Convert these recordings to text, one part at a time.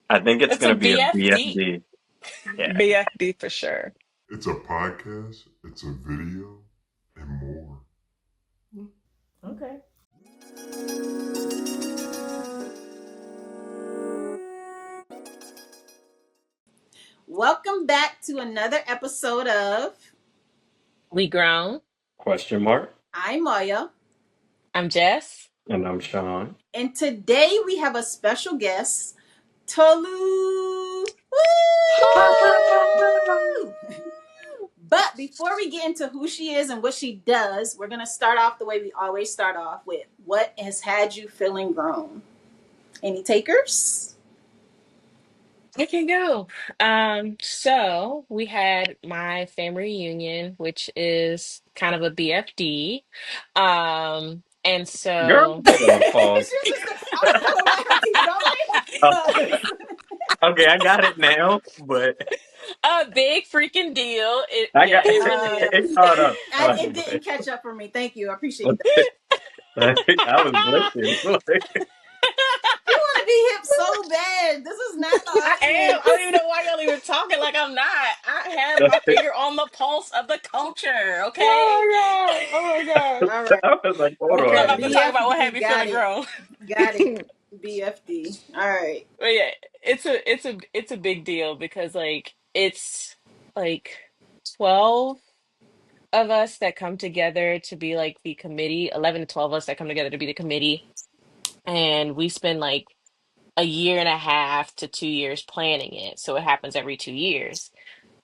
I think it's It's a gonna be a BFD. BFD. Yeah. BFD for sure. It's a podcast, it's a video, and more. Okay. Welcome back to another episode of We grown. Question mark. I'm Maya, I'm Jess. And I'm Sean. and today we have a special guest, Tolu. Woo! But before we get into who she is and what she does, we're going to start off the way we always start off with what has had you feeling grown? Any takers? I can go. So we had my family reunion, which is kind of a BFD. And Girl, so hold on, She pause. was just, I was just going to let her keep Oh, going. okay, I got it now, but a big freaking deal. It I got yeah, it really Uh, it is. caught up. it Fine, didn't catch up for me. Thank you. I appreciate but that. I was blinking. You want to be hip so bad. This is not the I am. I audience. don't even know why y'all even talking like I'm not. I have my finger on the pulse of the culture, okay? Oh my god! Oh my god! All right. I was like, hold We're Okay. on. about to talk about what BFD. have you Got feeling it. grown. Got it. BFD. All right. But yeah, it's a big deal because like it's like 12 of us that come together to be like the committee, 11 to 12 of us that come together to be the committee, and we spend like a year and a half to 2 years planning it. So it happens every 2 years.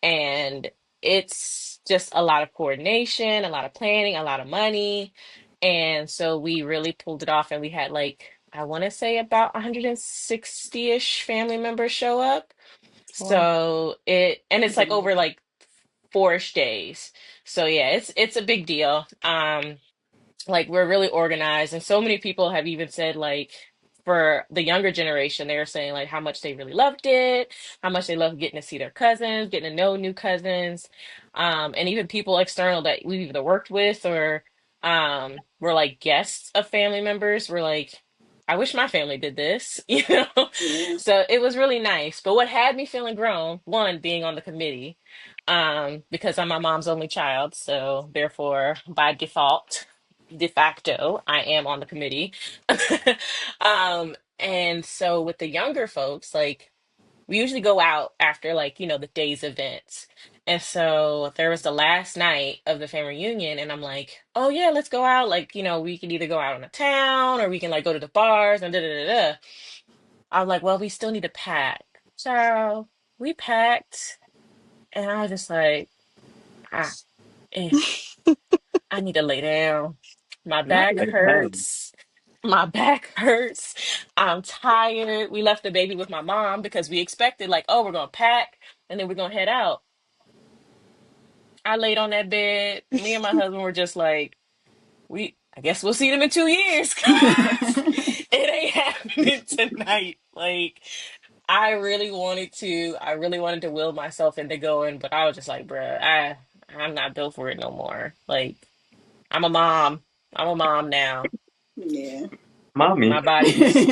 And it's just a lot of coordination, a lot of planning, a lot of money. And so we really pulled it off, and we had like, I want to say about 160-ish family members show up. Wow. And it's like over like 4-ish days. So yeah, it's a big deal. Like we're really organized, and so many people have even said like for the younger generation they were saying like how much they really loved it, how much they loved getting to see their cousins, getting to know new cousins, and even people external that we either worked with or were like guests of family members were like, I wish my family did this, you know. Yeah. So it was really nice. But what had me feeling grown, one, being on the committee, because I'm my mom's only child, so therefore by default, de facto, I am on the committee. And so with the younger folks, like we usually go out after like, the day's events. And so there was the last night of the family reunion, and I'm like, oh yeah, let's go out. Like, we can either go out on the town or we can like go to the bars and da da da da. I'm like, well, we still need to pack. So we packed, and I was just like, ah, eh, I need to lay down. My Not back like that. hurts. My back hurts. I'm tired. We left the baby with my mom because we expected, like, oh, we're going to pack and then we're going to head out. I laid on that bed. Me and my husband were just like, I guess we'll see them in 2 years because it ain't happening tonight. Like, I really wanted to will myself into going, but I was just like, bruh, I'm not built for it no more. Like, I'm a mom. I'm a mom now. Yeah. My Mommy. body just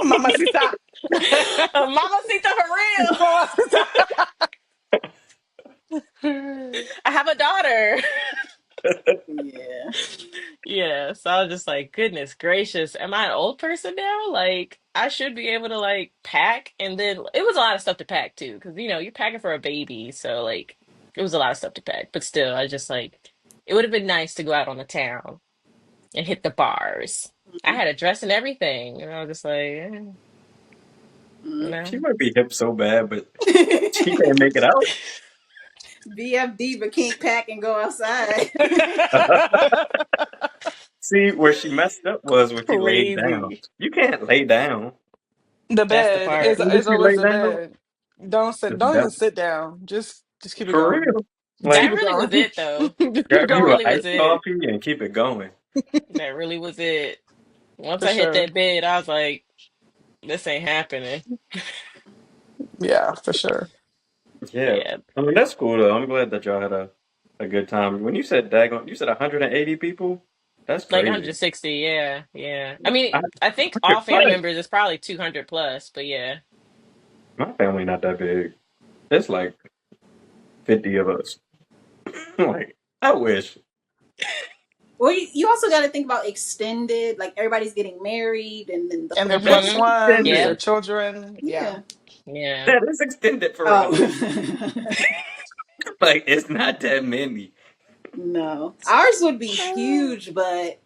Mamacita. Mamacita Mamacita. for real. I have a daughter. Yeah. Yeah, so I was just like, goodness gracious, am I an old person now? Like, I should be able to like pack, and then it was a lot of stuff to pack too, because you're packing for a baby, so like it was a lot of stuff to pack. But still, I just like it would have been nice to go out on the town and hit the bars. I had a dress and everything, and I was just like, She no. might be hip so bad, but she can't make it out. BFD, but can't pack and go outside. See, where she messed up was when she laid down. Crazy. You can't lay down. The That's the bed part. is When did is she always lay the down? bed. Don't sit. Don't even That, sit down. Just keep it for going. real. Just That keep Like, it really was going. it, though. Just keep it grab That you an going really was iced it. coffee and keep it going. That really was it. Once for I hit sure. that bed, I was like, this ain't happening. Yeah, for sure. Yeah. Yeah, I mean, that's cool, though. I'm glad that y'all had a good time. When you said daggone, you said 180 people? That's like crazy. 160. Yeah, yeah. I mean, I, I think all 100 family plus. members is probably 200 plus, but yeah. My family not that big. It's like 50 of us. Like, I wish. Well, you also got to think about extended. Like everybody's getting married, and then the And their That's plus Mm-hmm. ones, Yep. their extended. children. Yeah. yeah. Yeah. That is extended for Oh us. Like, it's not that many. no, ours would be huge, but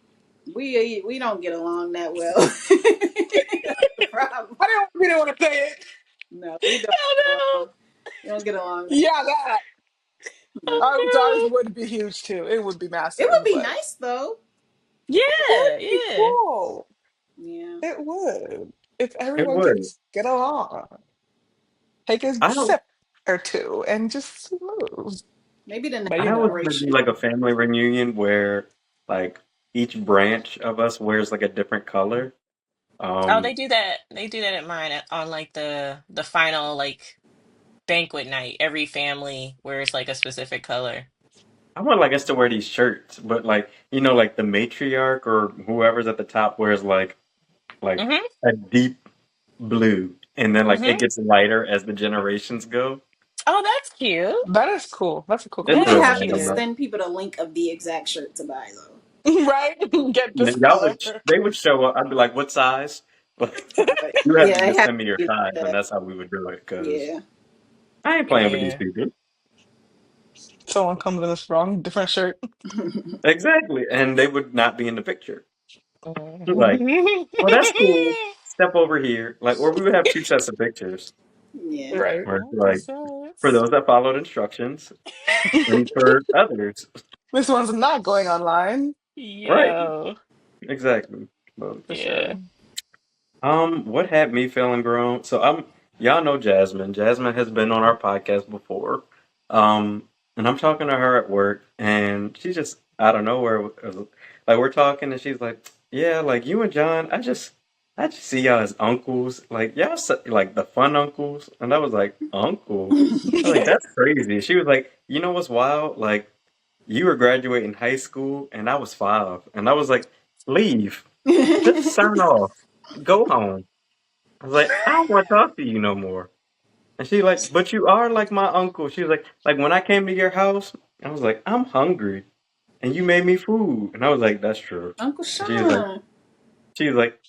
we don't get along that well. That's the problem. We didn't want to say it. No, we don't get Oh along. We don't get along that. Yeah, that. No. Ours would be huge too. It would be It would massive, be but nice though. no. it Yeah, would be yeah. cool. Yeah. It would. If It everyone could would. just get along. Take a I don't. sip or two and just move. Maybe the next But I you always know. want to do generation. like a family reunion where like each branch of us wears like a different color. Oh, Um, they do that. They do that at mine on like the final like banquet night. Every family wears like a specific color. I want like us to wear these shirts, but like like the matriarch or whoever's at the top wears like Mm-hmm. a deep blue, and then like it Mm-hmm. gets lighter as the generations go. Oh, that's cute. That is cool. That's a cool We It's That might real is concept. have to random cute. though. send people the link of the exact shirt to buy though. Right? Get And this then y'all color. would they would show up. I'd be like, "What size?" But you have to Yeah, it just has send me your to be size, like and that. that's how we would do it. Because Yeah. I ain't playing with these Yeah. people. Someone comes in this wrong, different shirt. Exactly, and they would not be in the picture. Like, Mhm. well, that's cool. Step over here. Like, or we would have two sets of pictures. Yeah. Right. Where it's That like, makes for sense. those that followed instructions, and for others, This one's not going online. right? Yo. Exactly. But For Yeah. sure. what had me feeling grown? So y'all know Jasmine. Jasmine has been on our podcast before. And I'm talking to her at work, and she just out of nowhere, like we're talking, and she's like, "Yeah, like you and John, I just see y'all as uncles, like y'all like the fun uncles." And I was like, "Uncle?" I was like, "That's crazy." She was like, "You know what's wild? Like you were graduating high school, and I was 5, and I was like, leave, just sign off, go home." I was like, I don't want to talk to you no more. And she like, but you are like my uncle. She was like when I came to your house, I was like, I'm hungry, and you made me food, and I was like, that's true. Uncle And Sean. she was like,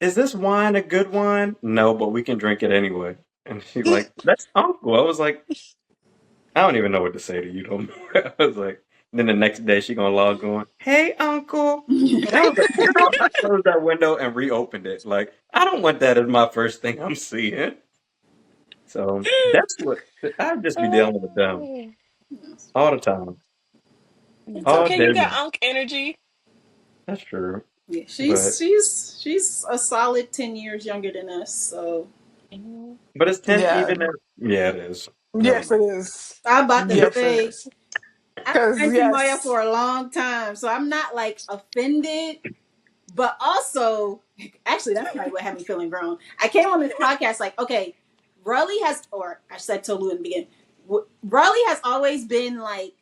is this wine a good wine? No, but we can drink it anyway. And she's like, that's uncle. I was like, I don't even know what to say to you no more. I was like, then the next day she gonna log on, hey uncle. And I was like, girl, I closed that window and reopened it. Like, I don't want that as my first thing I'm seeing. So that's what I'd just be dealing with them Oh, all the time, it's all okay. day You got long. Unk energy. That's true. Yeah, But she's a solid 10 years younger than us. So Mhm. but it's 10 Yeah. even if yeah it is. Never Yes, mind. it is. I'm about to Yes, it say is. I've Because, known Auntie Maya yes. for a long time, so I'm not like offended, but also actually that's probably what had me feeling grown. I came on this podcast like, okay, Raleigh has, or I said Tolu in the beginning. Raleigh has always been like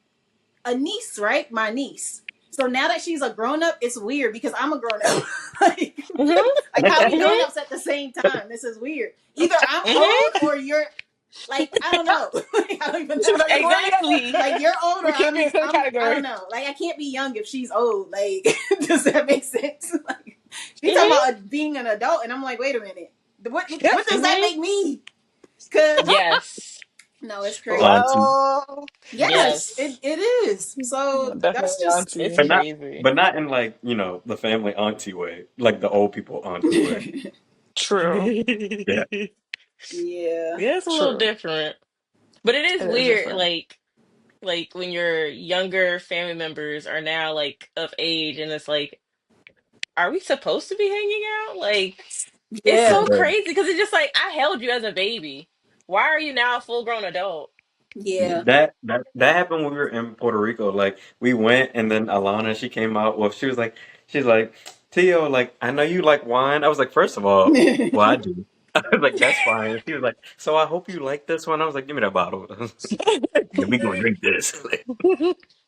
a niece, right? My niece. So now that she's a grown up, it's weird because I'm a grown up. like, Mhm. like how we grown Mhm. ups at the same time. This is weird. Either I'm Mhm. old or you're like I don't know. Like, I don't even She know. was like, where we Exactly. Like you're older. We can't be in the same I don't category. know. Like I can't be young if she's old. Like does that make sense? Like she's talking Mhm. about being an adult, and I'm like, wait a minute. Yeah. What does that Mhm. make me? Cause Yes. no, it's crazy. Auntie. Well, Yes, Yes. it is. So that's definitely just It's auntie. But not crazy. but not in like, the family auntie way, like the old people auntie way. True. Yeah. Yeah, yeah. it's a little True. different. But it is It is weird, different. like when your younger family members are now like of age and it's like, are we supposed to be hanging out? Like it's Yeah. so crazy because it's just like I held you as a baby. Why are you now a full grown adult? Yeah. That happened when we were in Puerto Rico. Like we went, and then Alana, she came out. Well, she's like, Tio, like I know you like wine. I was like, first of all, well I do. I was like, that's fine. And she was like, so I hope you like this one. I was like, give me that bottle. Then we gonna drink this.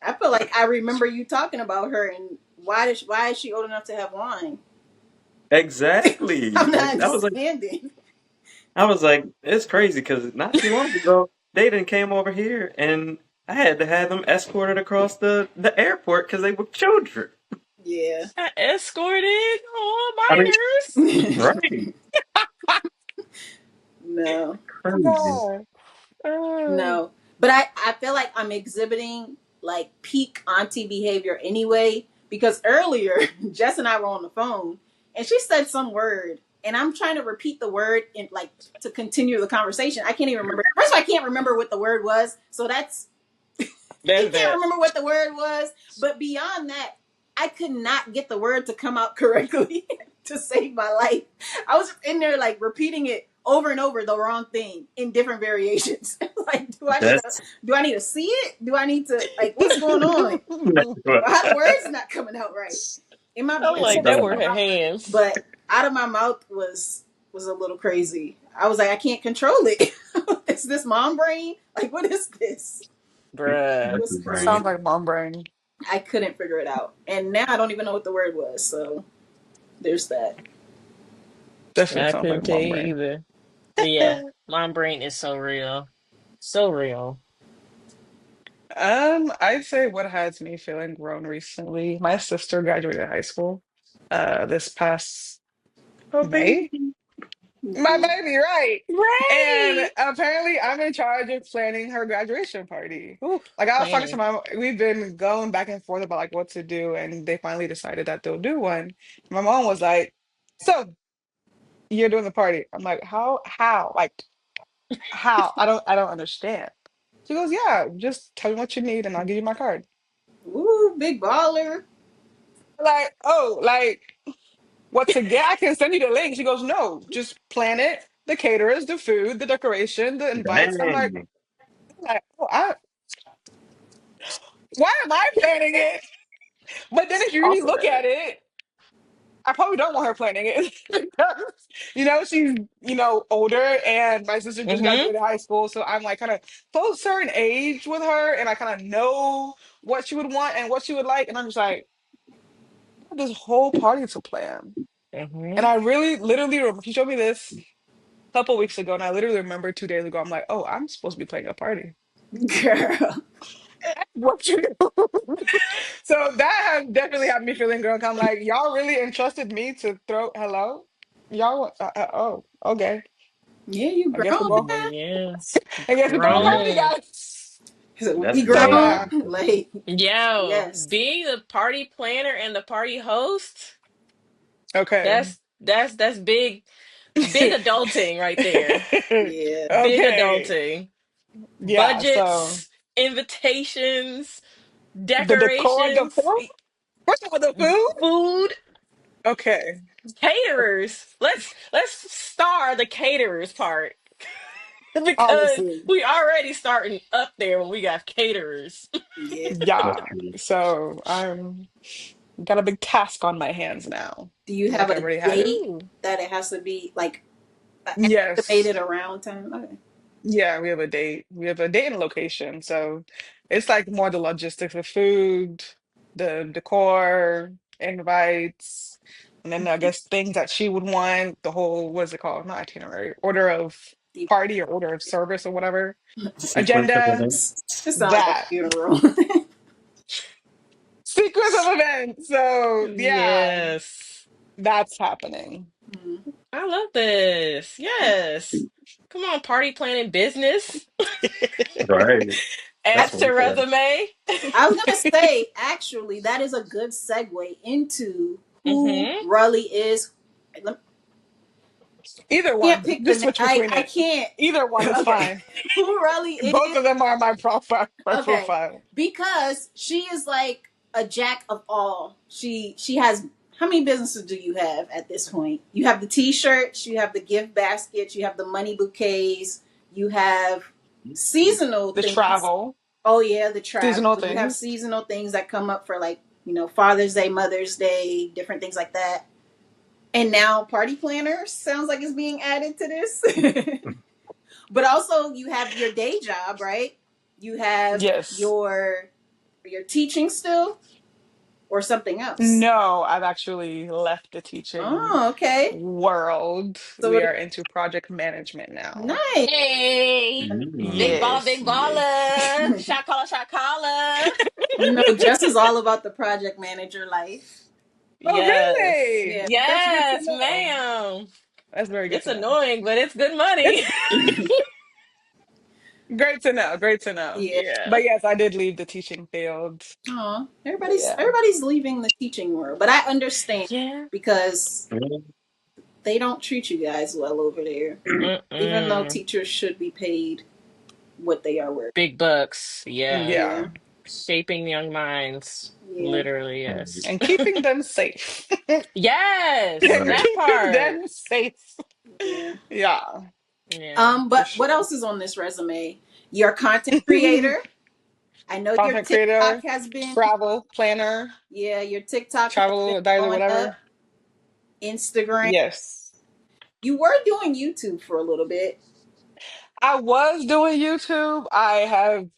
I feel like I remember you talking about her and why is she old enough to have wine? Exactly. I'm not Like I was like, understanding. I was like, it's crazy because not too long ago they didn't came over here and I had to have them escorted across the airport because they were children. Yeah. I escorted all I mean, minors. right? No. Crazy. No. No. But I feel like I'm exhibiting like peak auntie behavior anyway, because earlier Jess and I were on the phone and she said some word and I'm trying to repeat the word in like to continue the conversation. I can't even remember. First of all, I can't remember what the word was. So that's I That's can't that. remember what the word was. But beyond that, I could not get the word to come out correctly to save my life. I was in there like repeating it over and over the wrong thing in different variations. Like, That's do I need to see it? Do I need to like what's going on? that's what How the words not coming out right? In my I'm brain like, it was that that's were coming her out right, hands. but out of my mouth was a little crazy. I was like, I can't control it. Is this mom brain? Like, what is this? It Bruh. was the It sounds brain. crazy. like mom brain. I couldn't figure it out. And now I don't even know what the word was. So there's that. Definitely I sounds like couldn't tell mom you brain. either. But yeah, mom brain is so real. So real. I'd say what has me feeling grown recently. My sister graduated high school this past Oh, May. baby. My Yeah. baby, right. And Right. apparently I'm in charge of planning her graduation party. Ooh, Like I was talking to planning. my we've been going back and forth about like what to do, and they finally decided that they'll do one. My mom was like, "So you're doing the party?" I'm like, How? Like how? I don't understand. She goes, "Yeah, just tell me what you need and I'll give you my card." Ooh, big baller. Like, oh, like what to get? I can send you the link. She goes, "No, just plan it. The caterers, the food, the decoration, the invites." Dang. Oh, why am I planning it? But then if you really Off of look that. at it, I probably don't want her planning it because, she's, older and my sister just Mm-hmm. graduated high school. So I'm like kind of closer in age with her and I kind of know what she would want and what she would like. And I'm just like, I have this whole party to plan. And Mm-hmm. I really, literally, he showed me this a couple weeks ago and I literally remember 2 days ago, I'm like, oh, I'm supposed to be planning a party. Girl. What you do? So that has definitely had me feeling girl. I'm like, y'all really entrusted me to throw hello? Oh, okay. Yeah, you I guess we'll grown, go. Oh yeah. I guess we go party, Grown. guys. man. That's We So grown. crazy. yeah. Like, Yo, yes. being the party planner and the party host, Okay. that's big adulting right there. Yeah. Big Okay. adulting. Yeah, so Budgets, invitations, the decor, the decorations, food. First of all, the food. food, Okay. caterers. Let's star the caterers part because Honestly. we already starting up there when we got caterers. Yeah. That's Yeah. true. So I'm got a big task on my hands now. Do you have Like I a already had it. date Ooh. that it has to be like Yes. estimated around time? Okay. Yeah, we have a date. We have a date and location. So it's like more the logistics of food, the decor, invites, and then I guess things that she would want, the whole, what is it called? Not itinerary, order of The party or order of service or whatever. Sequence of Agenda, events. it sounds like a that. funeral. Sequence of events. So yeah, Yes. that's happening. I love this. Yes. Come on, party planning business. Right. Add That's to one thing. resume. I was gonna say, actually, that is a good segue into who Mm-hmm. Raleigh is. I Either can't one. pick the Just name. switch between I it. can't. Either one is Okay, fine. who Raleigh Both is? of them are my profile, my Okay, profile. because she is like a jack of all. She has. How many businesses do you have at this point? You have the T-shirts, you have the gift baskets, you have the money bouquets, you have seasonal The things. travel, Oh yeah, the travel. seasonal You have things. seasonal things that come up for like, Father's Day, Mother's Day, different things like that. And now party planners sounds like it's being added to this. But also you have your day job, right? You have Yes. your teaching still, or something else? No, I've actually left the teaching Oh, okay. world. So We what? are into project management now. Nice. Hey, Mm. Yes, big yes. baller. Shot caller, shot caller. You know, Jess is all about the project manager life. Oh, Yes. really? Yeah. That's good to Yes, know. ma'am. That's very good It's to know. annoying, but it's good money. Great to know. Great to know. Yeah. Yeah. But yes, I did leave the teaching field. Oh, But everybody's yeah. everybody's leaving the teaching world, but I understand Yeah. because Mm. they don't treat you guys well over there. Even though Mm-mm. teachers should be paid what they are worth. Big bucks. Yeah. Yeah. Yeah. Shaping young minds. Yeah. Literally, Mm. yes. And keeping them safe. Yes, Right. that Keeping part. them safe. Yeah. Yeah, Yeah. for But what sure. else is on this resume? You're a content creator. I know your Content TikTok creator, has been, travel planner, yeah, your TikTok has been travel advisor, going up. whatever. Instagram. Yes. You were doing YouTube for a little bit. I was doing YouTube. I have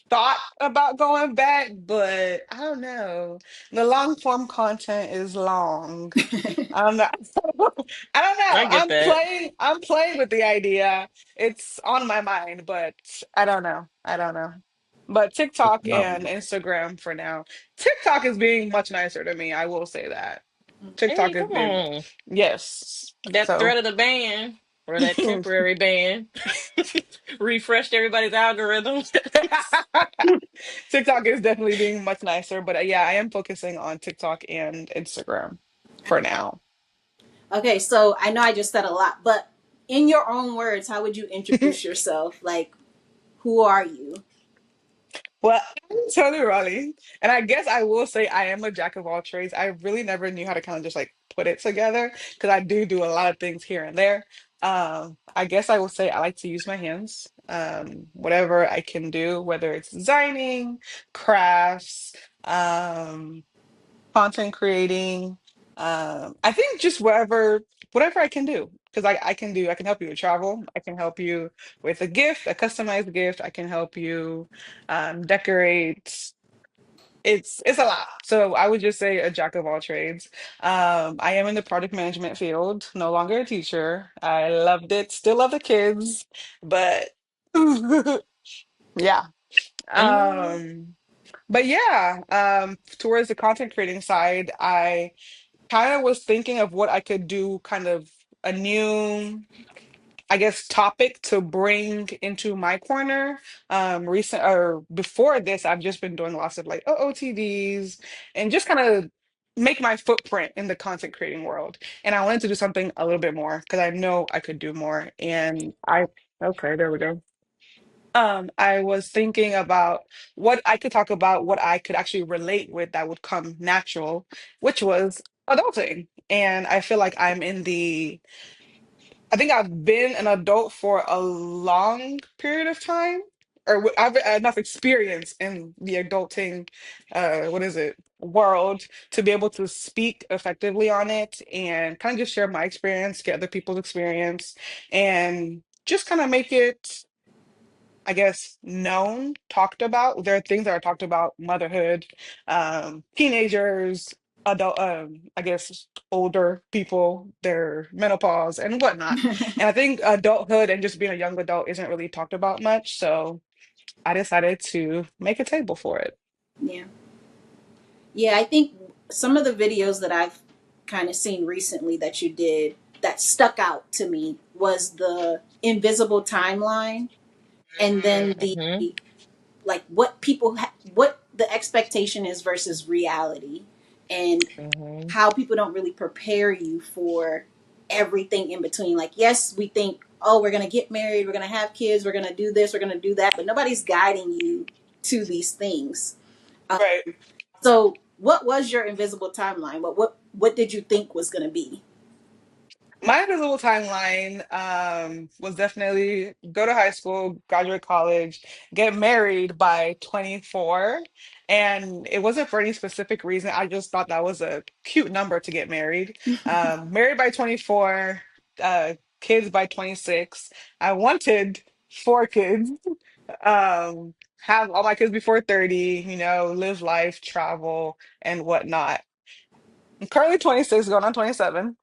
thought about going back, but I don't know. The long form content is long. I'm not, I don't I know. get that. I'm playing with the idea. It's on my mind, but I don't know. I don't know. But TikTok No. and Instagram for now. TikTok is being much nicer to me. I will say that. Hey, TikTok is come being, on. yes. That So threat of the ban or that temporary ban refreshed everybody's algorithms. TikTok is definitely being much nicer, but yeah, I am focusing on TikTok and Instagram for now. Okay, so I know I just said a lot, but in your own words, how would you introduce yourself? Like, who are you? Well, I'm Tolu Roli, and I guess I will say I am a jack of all trades. I really never knew how to kind of just like put it together because I do a lot of things here and there. I guess I will say I like to use my hands, whatever I can do, whether it's designing, crafts, content creating. I think just whatever I can do. Because I can help you with travel. I can help you with a gift, a customized gift. I can help you decorate. It's a lot. So I would just say a jack of all trades. I am in the product management field, no longer a teacher. I loved it, still love the kids, but yeah. Mm, But yeah, towards the content creating side, I kind of was thinking of what I could do, kind of a new, I guess, topic to bring into my corner. Recent or before this, I've just been doing lots of like OOTDs and just kind of make my footprint in the content creating world. And I wanted to do something a little bit more because I know I could do more. Okay, there we go. I was thinking about what I could talk about, what I could actually relate with that would come natural, which was adulting. And I feel like I think I've been an adult for a long period of time, or I've enough experience in the adulting, what is it, world to be able to speak effectively on it and kind of just share my experience, get other people's experience, and just kind of make it, I guess, known, talked about. There are things that are talked about, motherhood, teenagers, adult, I guess, older people, their menopause and whatnot. And I think adulthood and just being a young adult isn't really talked about much. So I decided to make a table for it. Yeah. Yeah, I think some of the videos that I've kind of seen recently that you did that stuck out to me was the invisible timeline and then the mm-hmm, like what the expectation is versus reality and mm-hmm. how people don't really prepare you for everything in between. Like, yes, we think, oh, we're going to get married, we're going to have kids, we're going to do this, we're going to do that, but nobody's guiding you to these things. Right. So what was your invisible timeline? What did you think was going to be? My invisible timeline was definitely go to high school, graduate college, get married by 24. And it wasn't for any specific reason. I just thought that was a cute number to get married. Married by 24, kids by 26. I wanted four kids. have all my kids before 30, live life, travel, and whatnot. I'm currently 26, going on 27.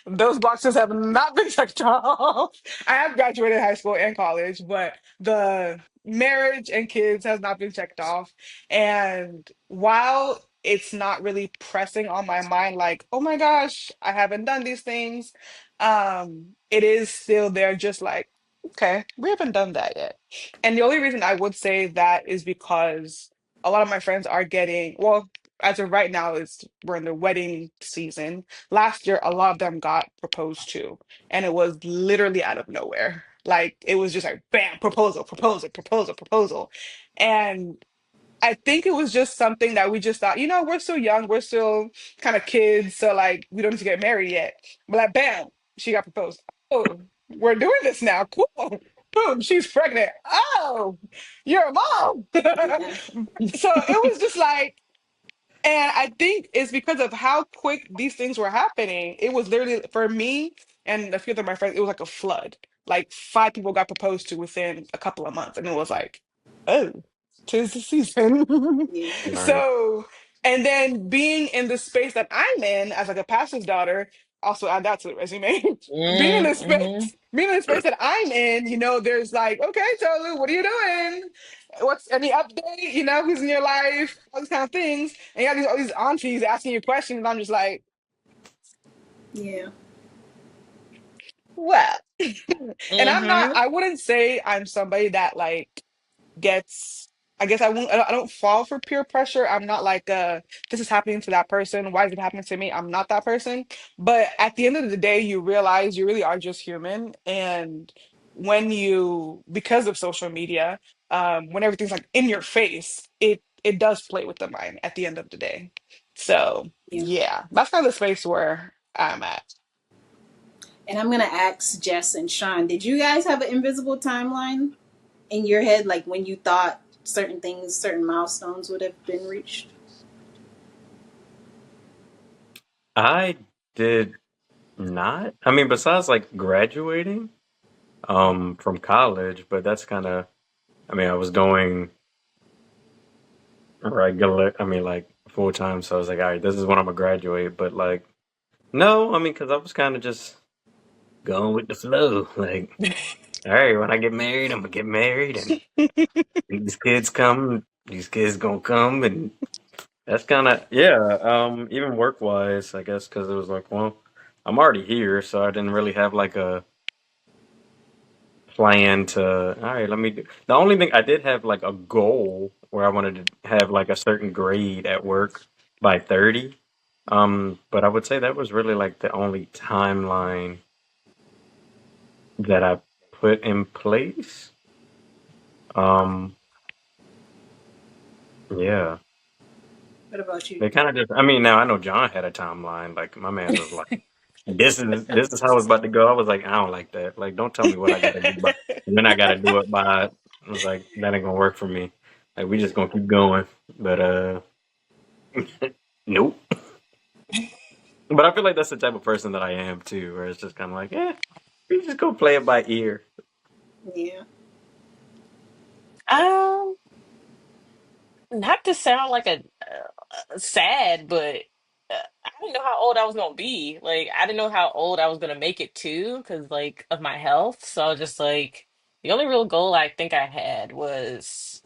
Those boxes have not been checked off. I have graduated high school and college, but the marriage and kids has not been checked off. And while it's not really pressing on my mind, like, oh my gosh, I haven't done these things, it is still there, just like, okay, we haven't done that yet. And the only reason I would say that is because a lot of my friends are getting, well, as of right now, we're in the wedding season. Last year, a lot of them got proposed to, and it was literally out of nowhere. Like it was just like bam, proposal, proposal, proposal, proposal. And I think it was just something that we just thought, we're still young, we're still kind of kids, so like we don't need to get married yet. But like bam, she got proposed. Oh, we're doing this now. Cool. Boom, she's pregnant. Oh, you're a mom. Yeah. So it was just like, and I think it's because of how quick these things were happening. It was literally for me and a few of my friends, it was like a flood. Like five people got proposed to within a couple of months. And it was like, oh, 'tis the season. Yeah. Right. So, and then being in the space that I'm in as like a pastor's daughter, also add that to the resume. Being in the Mm-hmm. space, being in the space that I'm in, there's like, okay, Tolu, what are you doing? What's any update? Who's in your life? All these kind of things. And you got all these aunties asking you questions. And I'm just like, Yeah. well. And Mm-hmm. I wouldn't say I'm somebody that like gets, I guess I don't fall for peer pressure. I'm not like this is happening to that person, why is it happening to me? I'm not that person. But at the end of the day, you realize you really are just human. And when you, because of social media, when everything's like in your face, it does play with the mind at the end of the day. So Yeah. yeah, that's kind of the space where I'm at. And I'm gonna ask Jess and Sean, did you guys have an invisible timeline in your head, like when you thought certain things, certain milestones would have been reached? I did not. I mean, besides like graduating from college, but that's kind of, I mean, I was doing regular, I mean, like full time, so I was like, all right, this is when I'm gonna graduate, but like no, I mean, because I was kind of just going with the flow. Like, all right, when I get married, I'm gonna get married, and these kids come, these kids gonna come, and that's kind of yeah. Even work wise, I guess, because it was like, well, I'm already here, so I didn't really have like a plan to. All right, let me do. The only thing I did have like a goal where I wanted to have like a certain grade at work by 30. But I would say that was really like the only timeline that I put in place. Um, yeah, What about you? they kind of just. I mean, now I know John had a timeline. Like my man's was like, this is how it's about to go. I was like, I don't like that. Like, don't tell me what I got to do, but then I got to do it by. I was like, that ain't gonna work for me. Like, we just gonna keep going. But nope. But I feel like that's the type of person that I am too, where it's just kind of like, we just go play it by ear. Yeah. Um, Not to sound like a sad, but I didn't know how old I was gonna be. Like, I didn't know how old I was gonna make it to because, like, of my health. So I was just like, the only real goal I think I had was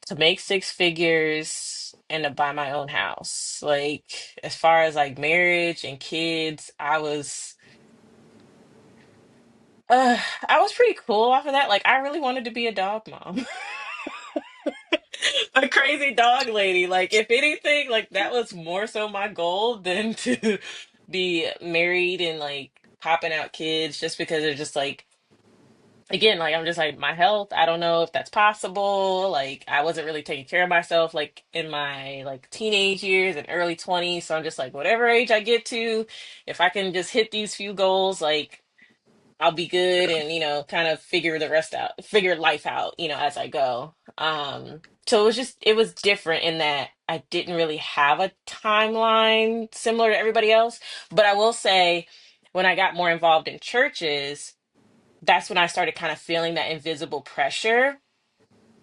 to make six figures and to buy my own house. Like, as far as like marriage and kids, uh, I was pretty cool off of that. Like, I really wanted to be a dog mom. A crazy dog lady. Like, if anything, like that was more so my goal than to be married and like popping out kids just because they're just like again, like I'm just like my health, I don't know if that's possible. Like I wasn't really taking care of myself like in my like teenage years and early 20s. So I'm just like whatever age I get to, if I can just hit these few goals, like I'll be good and kind of figure the rest out, figure life out, as I go. So it was different in that I didn't really have a timeline similar to everybody else. But I will say when I got more involved in churches, that's when I started kind of feeling that invisible pressure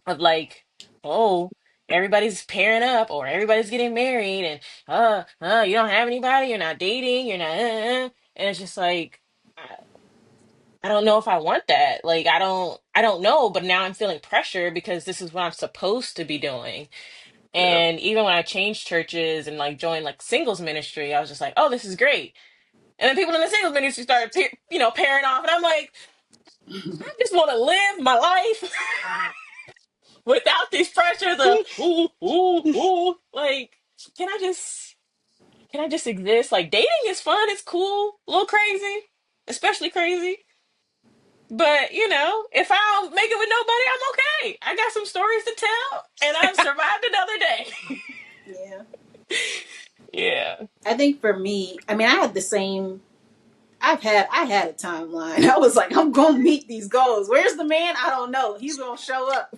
of like, oh, everybody's pairing up or everybody's getting married and you don't have anybody, you're not dating, you're not and it's just like I don't know if I want that. Like I don't know, but now I'm feeling pressure because this is what I'm supposed to be doing. Yeah. And even when I changed churches and like joined like singles ministry, I was just like, "Oh, this is great." And then people in the singles ministry started pairing off and I'm like, "I just want to live my life without these pressures of ooh, ooh, ooh." Like, can I just can I just exist? Like dating is fun, it's cool, a little crazy, especially crazy. But if I don't make it with nobody, I'm okay. I got some stories to tell, and I've survived another day. Yeah. Yeah. I think for me, I mean, I had the same. I had a timeline. I was like, I'm gonna meet these goals. Where's the man? I don't know. He's gonna show up.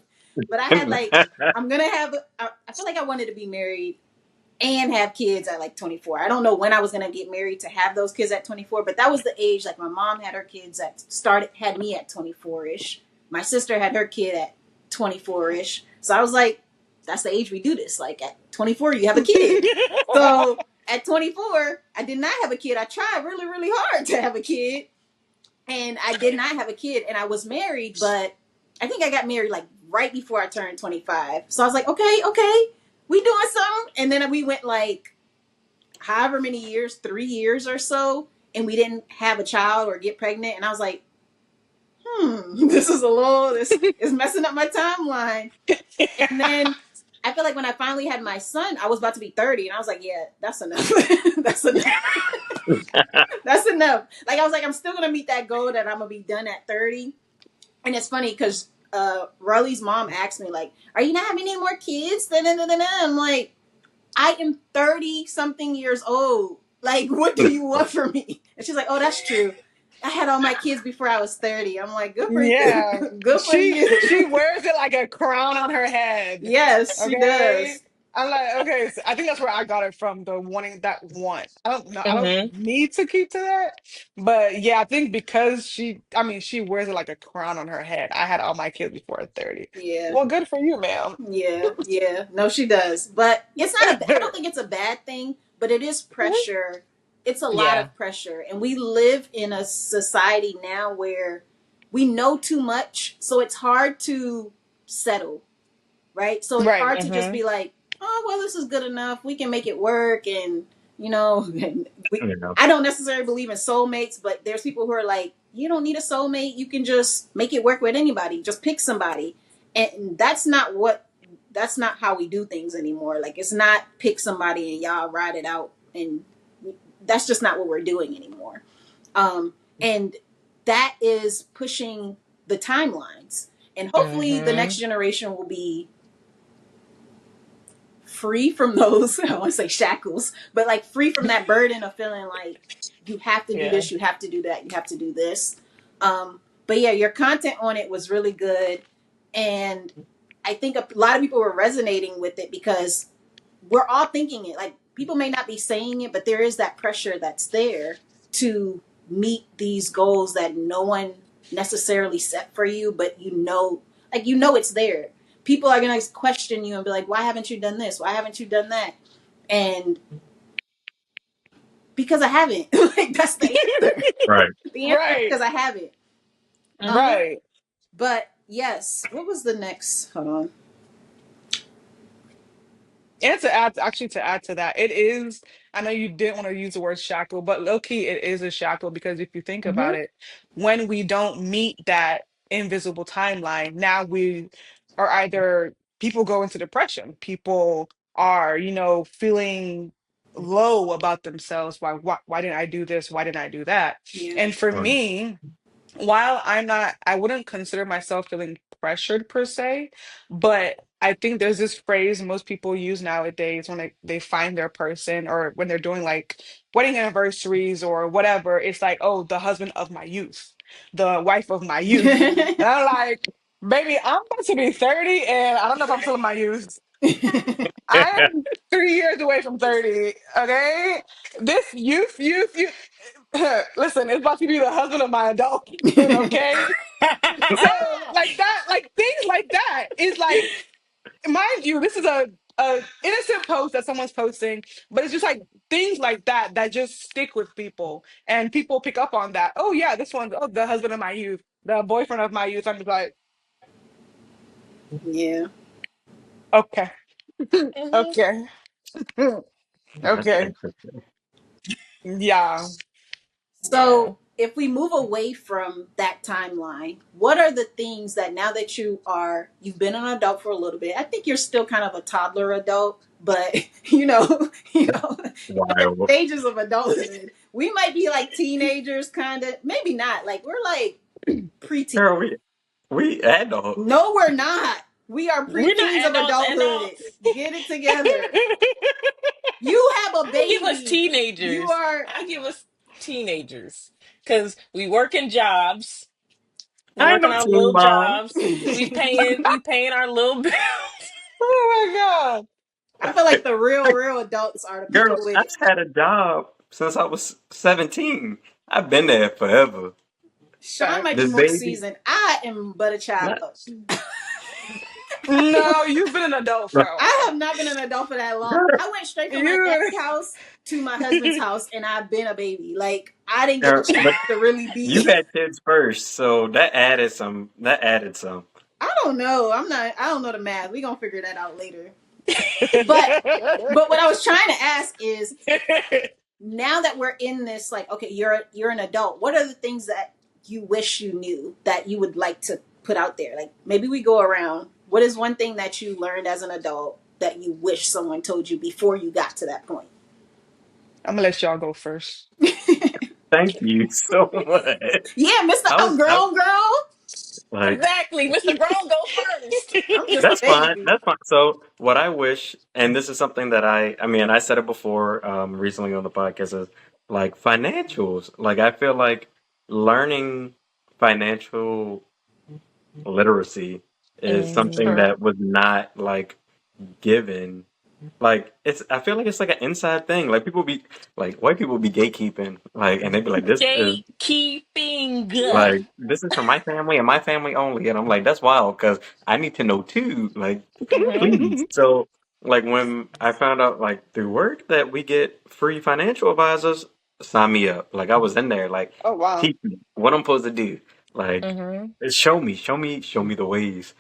But I had like, I'm gonna have. I feel like I wanted to be married and have kids at like 24. I don't know when I was gonna get married to have those kids at 24, but that was the age. Like my mom had her kids had me at 24 ish. My sister had her kid at 24 ish. So I was like, that's the age we do this. Like at 24, you have a kid. So at 24, I did not have a kid. I tried really, really hard to have a kid, and I did not have a kid. And I was married, but I think I got married like right before I turned 25. So I was like, okay, okay, we doing something. And then we went like however many years, 3 years or so, and we didn't have a child or get pregnant. And I was like, this is messing up my timeline. And then I feel like when I finally had my son, I was about to be 30, and I was like, yeah, that's enough. That's enough. That's enough. Like I was like, I'm still gonna meet that goal that I'm gonna be done at 30. And it's funny because Rolly's mom asked me like, "Are you not having any more kids?" Da-da-da-da-da. I'm like, I am 30 something years old. Like, what do you want from me? And she's like, "Oh, that's true. I had all my kids before I was 30." I'm like, good for you. Yeah. Good for She you. wears it like a crown on her head. Yes, she Okay. does. I'm like, okay, so I think that's where I got it from, the wanting that want. I don't know, I don't Hmm. need to keep to that. But yeah, I think because I mean, she wears it like a crown on her head. I had all my kids before 30. Yeah. Well, good for you, ma'am. Yeah, yeah. No, she does. But it's not I don't think it's a bad thing, but it is pressure. It's a lot Yeah. of pressure. And we live in a society now where we know too much, so it's hard to settle, right? So it's Right. hard to just Hmm. be like, "Oh, well, this is good enough. We can make it work." And, you know, we You know. I don't necessarily believe in soulmates, but there's people who are like, "You don't need a soulmate. You can just make it work with anybody. Just pick somebody." And that's not how we do things anymore. Like it's not pick somebody and y'all ride it out, and that's just not what we're doing anymore. And that is pushing the timelines. And hopefully the Hmm. next generation will be free from those, I want to say shackles, but like free from that burden of feeling like you have to do Yeah. this, you have to do that, you have to do this. But yeah, your content on it was really good. And I think a lot of people were resonating with it because we're all thinking it. Like people may not be saying it, but there is that pressure that's there to meet these goals that no one necessarily set for you, but it's there. People are gonna question you and be like, "Why haven't you done this? Why haven't you done that?" And because I haven't. Like that's the answer. Right. The answer is Right. because I haven't. Um, Right. but yes, what was the next? Hold on. And to add to that, it is, I know you didn't want to use the word shackle, but low key, it is a shackle because if you think about Hmm. it, when we don't meet that invisible timeline, now we are either people go into depression, people are, feeling low about themselves. Why didn't I do this? Why didn't I do that? Yeah. And for Right. me, while I wouldn't consider myself feeling pressured per se, but I think there's this phrase most people use nowadays when they find their person or when they're doing like wedding anniversaries or whatever. It's like, oh, the husband of my youth, the wife of my youth. And I'm like, baby, I'm about to be 30 and I don't know if I'm still in my youth. I am 3 years away from 30. Okay. This youth. Listen, it's about to be the husband of my adulthood, okay? So like that, like things like that is like with you. This is a innocent post that someone's posting, but it's just like things like that that just stick with people, and people pick up on that. Oh yeah, this one's the husband of my youth, the boyfriend of my youth. I'm just like, Yeah. okay, Mhm. okay, That's okay, interesting. yeah. Yeah. So if we move away from that timeline, what are the things that now that you've been an adult for a little bit, I think you're still kind of a toddler adult, but different Wild. stages of adulthood. We might be like teenagers, kind of, maybe not. Like we're like preteen. Girl, we adults. No, we're not. We are We're not preteens of adults, adulthood. adults. Get it together. You have a I give us baby. You teenagers. are. I give us teenagers because we working jobs. We I ain't working no our teen little mom. jobs. We paying our little bills. Oh my god. I feel like the real adults are the people Girl, with I've had a job since I was 17. I've been there forever. Sean might be Facts. This more baby, seasoned. I am but a child. not, No, you've been an adult for like, a I have while. not been an adult for that long. girl, I went straight from my You. dad's house to my husband's house, and I've been a baby. Like I didn't get a girl, chance but to really you be. had kids first, so that added some. That added some. I don't know. I'm not. I don't know the math. We gonna figure that out later. But what I was trying to ask is, now that we're in this, like, okay, you're an adult. What are the things that you wish you knew that you would like to put out there? Like maybe we go around. What is one thing that you learned as an adult that you wish someone told you before you got to that point? I'm gonna let y'all go first. Thank you so much. Yeah, Mr. I Outgrown Girl. like Exactly. Mr. Grown, go first. I'm just a that's fine. baby. That's fine. So what I wish, and this is something that I mean, I said it before, recently on the podcast, is like financials. Like I feel like learning financial literacy is something Hmm. True. that was not like given. Like it's, I feel like it's like an inside thing. Like people be like white people be gatekeeping, like, and they be like, Gatekeeping. this is for my family and my family only, and I'm like, that's wild because I need to know too. Like, Hmm. please. So like when I found out like through work that we get free financial advisors, sign me up. Like I was in there, like Oh wow. teach me what I'm supposed to do. Like Hmm. show me the ways.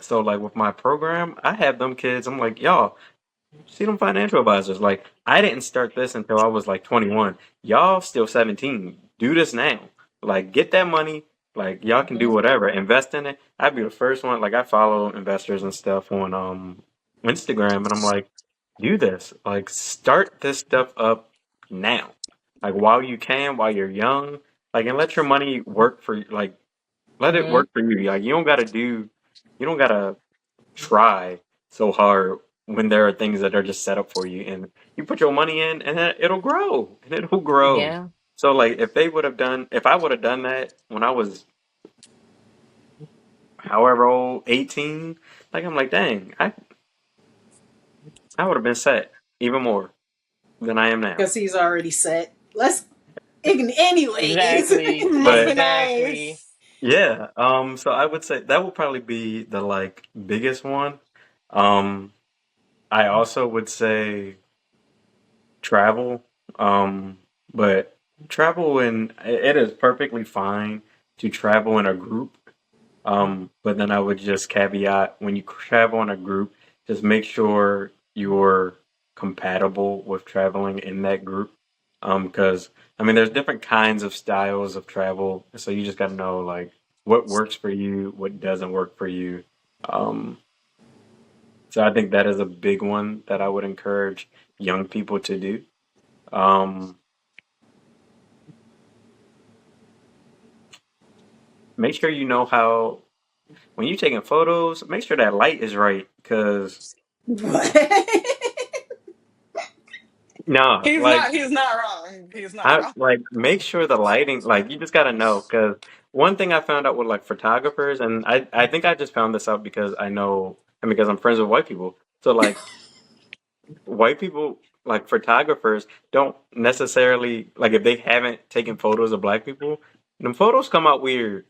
So like with my program, I have them kids. I'm like, y'all see them financial advisors. Like I didn't start this until I was like 21. Y'all still 17. Do this now. Like get that money. Like y'all can do Hmm. whatever. Invest in it. I'd be the first one. Like I follow investors and stuff on Instagram, and I'm like, do this. Like start this stuff up now. Like while you can, while you're young. Like and let your money work for you. Like let it Hmm. work for you. Like you don't gotta try so hard when there are things that are just set up for you and you put your money in and then it'll grow and it'll grow. Yeah. So like if I would have done that when I was however old, 18, like I'm like, dang, I would have been set even more than I am now. Because he's already set. Anyways. Exactly. Must be But Exactly. nice. yeah, so I would say that would probably be the like biggest one. Um, I also would say travel. But travel in it is perfectly fine to travel in a group. But then I would just caveat when you travel in a group, just make sure you're compatible with traveling in that group. Because I mean, there's different kinds of styles of travel, so you just got to know like what works for you, what doesn't work for you. Um, so I think that is a big one that I would encourage young people to do. Um, Make sure you know how when you're taking photos, make sure that light is right. Cause What? nah, He's like not. He's not wrong. He's not I wrong. like make sure the lighting, like you just gotta know. Cause one thing I found out with like photographers, and I think I just found this out because I know, and because I'm friends with white people. So like white people, like photographers, don't necessarily like if they haven't taken photos of black people, them photos come out weird.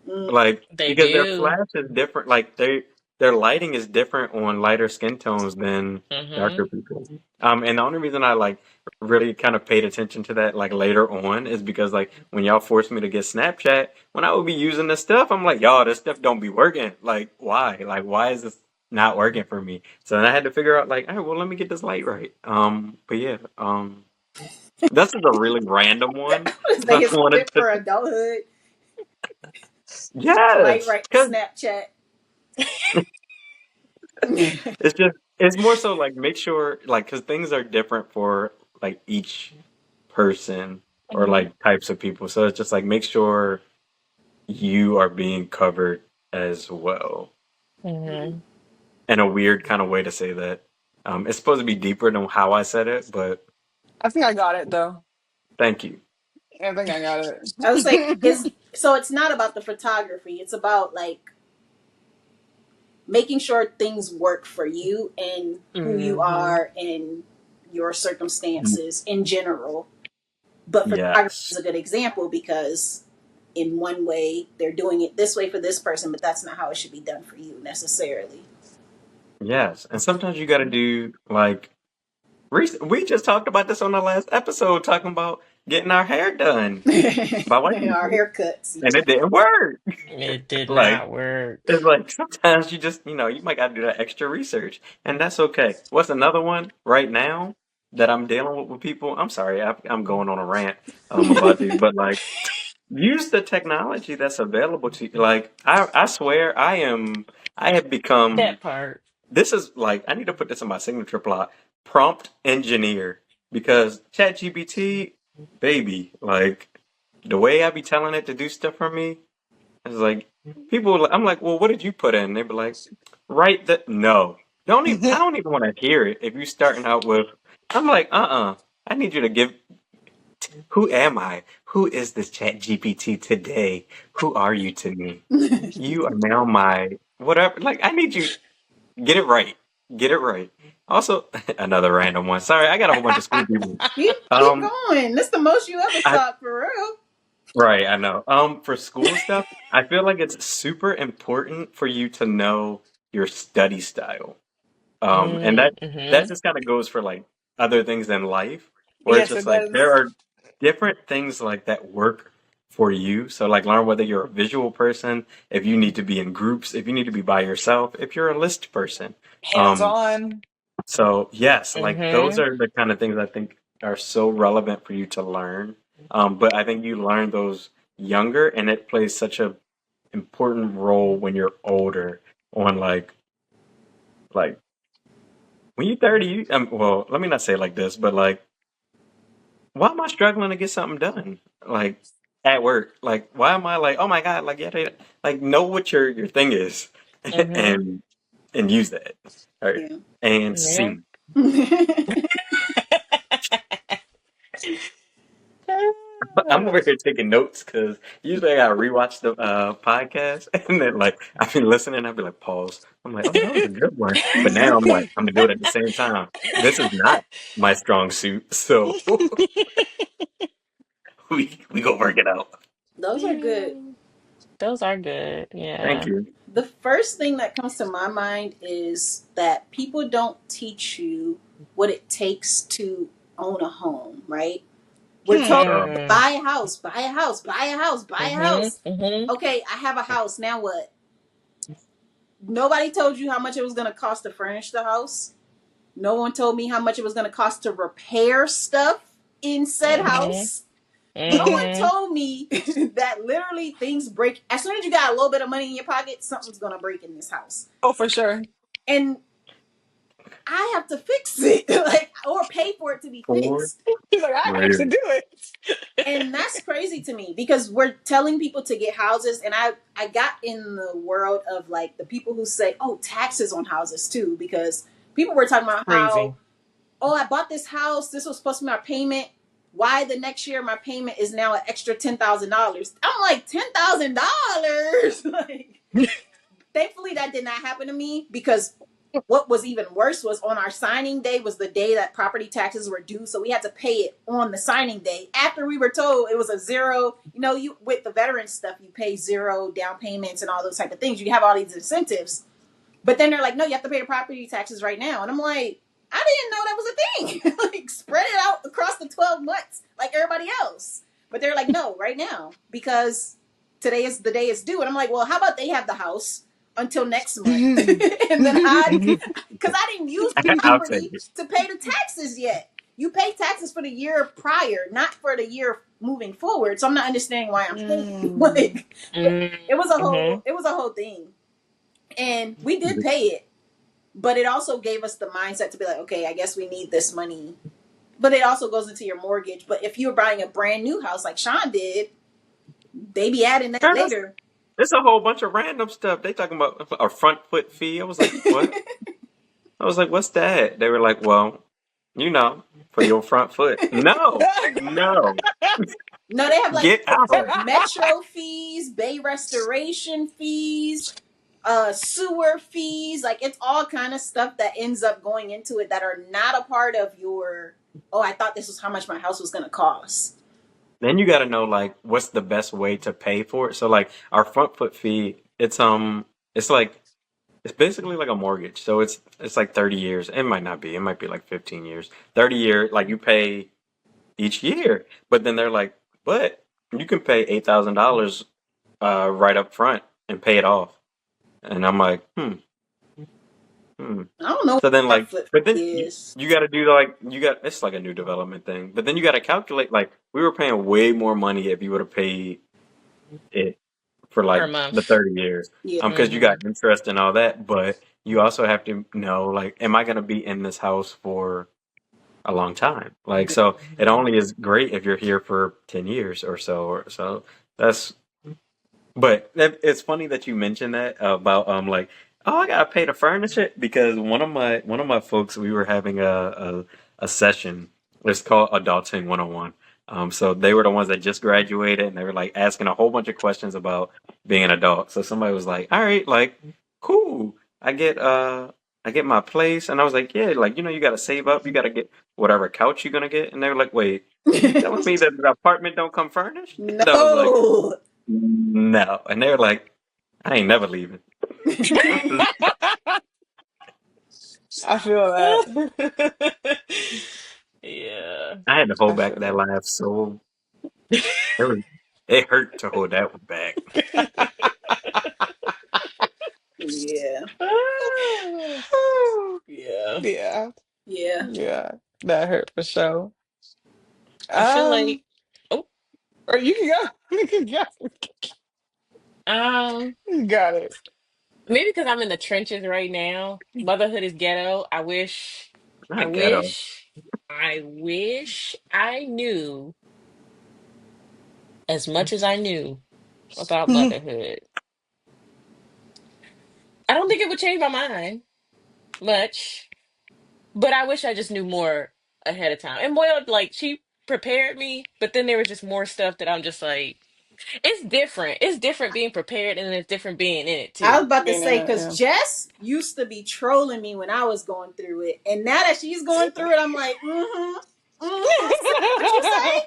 Mm, Like They because their do. flash is different. Like they their lighting is different on lighter skin tones than darker Mhm. people. And the only reason I like really kind of paid attention to that like later on is because like when y'all forced me to get Snapchat, when I would be using this stuff, I'm like, y'all, this stuff don't be working. Like, why? Like, why is this not working for me? So then I had to figure out like, all right, well, let me get this light right. But yeah, this is a really random one. This I nigga's wanted fit to, for adulthood. Light yes, right because Snapchat. it's just it's more so like make sure like because things are different for like each person or Mhm. like types of people. So it's just like make sure you are being covered as well. Mhm. In a weird kind of way to say that. It's supposed to be deeper than how I said it, but I think I got it though. thank you. I think I got I would say it. is so it's not about the photography. It's about like making sure things work for you and who you Mhm. are and your circumstances in general. But photography is Yes. a good example because in one way they're doing it this way for this person, but that's not how it should be done for you necessarily. Yes. And sometimes you got to do like we just talked about this on the last episode talking about getting our hair done by white Our people haircuts, and yeah. it didn't work. It did Like not work. it's like sometimes you just, you might got to do that extra research, and that's okay. What's another one right now that I'm dealing with people? I'm sorry, I'm going on a rant about these, but like use the technology that's available to you. Like I swear I have become That part. this is like I need to put this in my signature plot. Prompt engineer because ChatGPT, baby, like the way I be telling it to do stuff for me. It's like people. I'm like, well, what did you put in? They be like, write that. No, don't even. I don't even want to hear it. If you starting out with, I'm like, I need you to give. Who am I? Who is this Chat GPT today? Who are you to me? You are now my whatever. Like, I need you get it right. Get it right. Also, another random one. Sorry, I got a whole bunch of school people. Keep Um, going. This the most you ever I thought for real. right, I know. For school stuff, I feel like it's super important for you to know your study style. And that Mhm. just kind of goes for like other things in life, where it's Yes, just it like there does. are different things like that work for you. So like learn whether you're a visual person, if you need to be in groups, if you need to be by yourself, if you're a list person. Hands Um, on. so yes, like those Mhm. are the kind of things I think are so relevant for you to learn. But I think you learn those younger, and it plays such a important role when you're older on like when you're 30. Well, let me not say it like this, but like why am I struggling to get something done? Like at work, like why am I like oh my god, like yeah, like know what your thing is, Mhm. and use that. All right, Yeah. and Yeah. see. I'm over here taking notes because usually I gotta rewatch the podcast and then like I've been listening. I'll be like pause. I'm like, oh, that was a good one. But now I'm like, I'm gonna do it at the same time. This is not my strong suit, so we go work it out. Those are good. Those are good. Thank Yeah. you. The first thing that comes to my mind is that people don't teach you what it takes to own a home, right? We're told Uh, to Mm. buy a house, buy a house, buy a house, buy a Mhm. house. Mhm. Okay, I have a house. Now what? Nobody told you how much it was going to cost to furnish the house. No one told me how much it was going to cost to repair stuff in said Mhm. house. No one Mhm. told me that literally things break. As soon as you got a little bit of money in your pocket, something's going to break in this house. Oh, for sure. And I have to fix it, like, or pay for it to be four, fixed. He's like, I have to right? do it. And that's crazy to me because we're telling people to get houses, and I got in the world of like the people who say, oh, taxes on houses too, because people were talking about how, Crazy. oh, I bought this house, this was supposed to be my payment, why the next year my payment is now an extra $10,000. I'm like, $10,000. Like, thankfully that did not happen to me because what was even worse was on our signing day was the day that property taxes were due, so we had to pay it on the signing day after we were told it was a zero. You with the veteran stuff, you pay zero down payments and all those type of things, you have all these incentives. But then they're like, no, you have to pay the property taxes right now. And I'm like, I didn't know that was a thing. Like, spread it out across the 12 months like everybody else. But they're like, no, right now, because today is the day it's due. And I'm like, well, how about they have the house until next month? And then because I didn't use the I'll take property it. to pay the taxes yet. You pay taxes for the year prior, not for the year moving forward. So I'm not understanding why I'm paying. Mm. Like, Mm-hmm. it was a whole thing. And we did pay it, but it also gave us the mindset to be like, okay, I guess we need this money. But it also goes into your mortgage. But if you're buying a brand new house like Sean did, they be adding that Girl, later. it's a whole bunch of random stuff. They talking about a front foot fee. I was like, what? I was like, what's that? They were like, well, you know, for your front foot. No, no, No, they have like get out. metro fees, bay restoration fees, sewer fees. Like, it's all kind of stuff that ends up going into it that are not a part of your, oh, I thought this was how much my house was going to cost. Then you got to know like what's the best way to pay for it. So like our front foot fee, it's like it's basically like a mortgage. So it's like 30 years. It might not be. It might be like 15 years. 30 year, like you pay each year. But then they're like, but you can pay $8,000 right up front and pay it off. And I'm like, hmm. I don't know what So then front like, foot but then fee you, is. you got to do like you got it's like a new development thing. But then you got to calculate like we were paying way more money if you would have paid it for Per like the month. 30 years. Yeah. Because you Mm-hmm. got interest and all that, but you also have to know like, am I going to be in this house for a long time? Like, so it Mm-hmm. only is great if you're here for 10 years or so. Or so that's but it's funny that you mentioned that about like oh I gotta pay to furnish it because one of my folks we were having a session. It's called Adulting 101. So they were the ones that just graduated and they were like asking a whole bunch of questions about being an adult. So somebody was like, all right, like cool. I get my place and I was like, yeah, like you gotta save up, you gotta get whatever couch you're gonna get. And they were like, wait, you telling me that the apartment don't come furnished? And I was like, No. no. And they were like, I ain't never leaving. I feel that. Yeah. I had to hold I back feel that that. laugh so it was it hurt to hold that one back. Yeah. Yeah. Yeah. Yeah. Yeah. That hurt for sure. I feel Um, like, oh, or you can go. You can go. um, You got it. maybe because I'm in the trenches right now. Motherhood is ghetto. I Not ghetto. wish, I wish I knew as much as I knew about motherhood. I don't think it would change my mind much, but I wish I just knew more ahead of time. And Moyle, like, she prepared me, but then there was just more stuff that I'm just like, it's different. It's different being prepared and it's different being in it I too. was about to Being in say, it, because yeah. Jess used to be trolling me when I was going through it. And now that she's going through it, I'm like, mm-hmm. Mm-hmm. So what you say?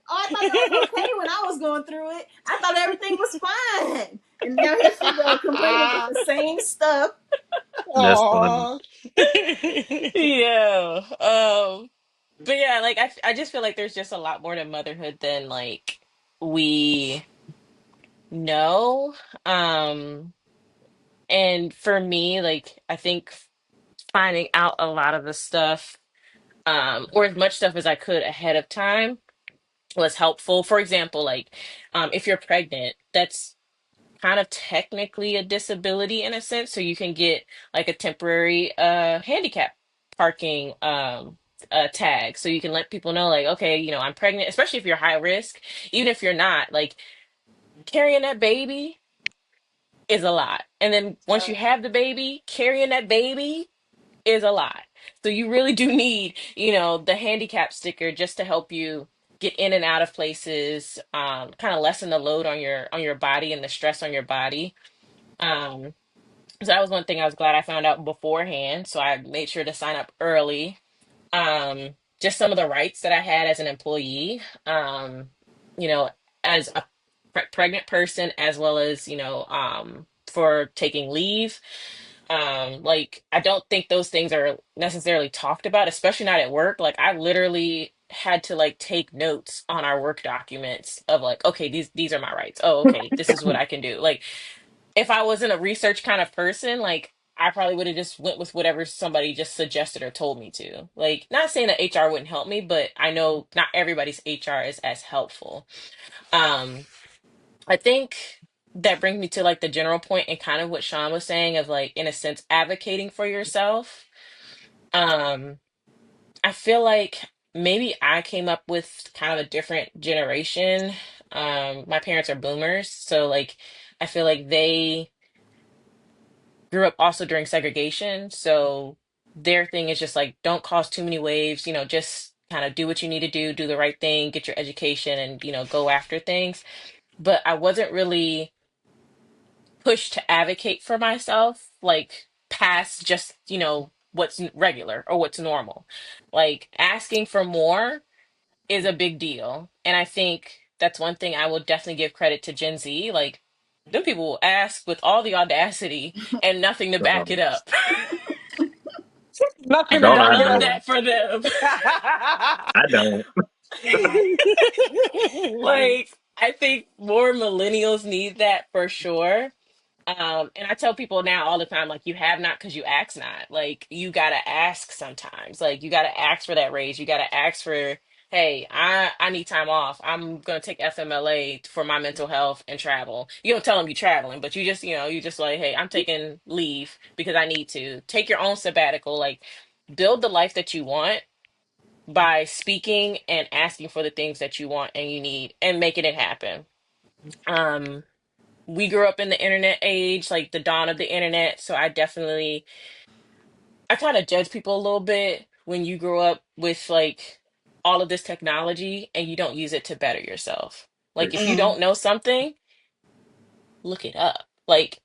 Oh, I thought that was okay when I was going through it. I thought everything was fine. And now here she go complaining about the same stuff. That's funny. Aw. Yeah. But yeah, like I just feel like there's just a lot more to motherhood than like we know. Um, and for me, like I think finding out a lot of the stuff, or as much stuff as I could ahead of time was helpful. For example, like if you're pregnant, that's kind of technically a disability in a sense, so you can get like a temporary handicap parking tag, so you can let people know like, okay, I'm pregnant, especially if you're high risk. Even if you're not, like, carrying that baby is a lot, and then once you have the baby, carrying that baby is a lot. So you really do need, the handicap sticker just to help you get in and out of places, kind of lessen the load on your body and the stress on your body. um so that was one thing I was glad I found out beforehand. So I made sure to sign up early. Just some of the rights that I had as an employee, you know, as a pregnant person, as well as, for taking leave. Like I don't think those things are necessarily talked about, especially not at work. Like I literally had to like take notes on our work documents of like, okay, these are my rights. Oh, okay, this is what I can do. Like if I wasn't a research kind of person, like I probably would have just went with whatever somebody just suggested or told me to. Like not saying that HR wouldn't help me, but I know not everybody's HR is as helpful. Um, I think that brings me to like the general point and kind of what Sean was saying of like in a sense advocating for yourself. Um, I feel like maybe I came up with kind of a different generation. My parents are boomers, so like I feel like they grew up also during segregation, so their thing is just like don't cause too many waves, just kind of do what you need to do, do the right thing, get your education and go after things. But I wasn't really push to advocate for myself, like past just, what's regular or what's normal. Like asking for more is a big deal. And I think that's one thing I will definitely give credit to Gen Z. Like, them people will ask with all the audacity and nothing to back it Um, up. Nothing And to I don't I back it love up. know? that for them. I don't. Like, I think more millennials need that for sure. And I tell people now all the time, like, you have not because you ask not. Like, you gotta ask sometimes. Like, you gotta ask for that raise. You gotta ask for, hey, I need time off. I'm gonna take FMLA for my mental health and travel. You don't tell them you're traveling, but you just like, hey, I'm taking leave because I need to. Take your own sabbatical. Like, build the life that you want by speaking and asking for the things that you want and you need and making it happen. Um, we grew up in the internet age, like the dawn of the internet. So I kind of judge people a little bit when you grow up with like all of this technology and you don't use it to better yourself. Like if you Mm, don't know something, look it up. Like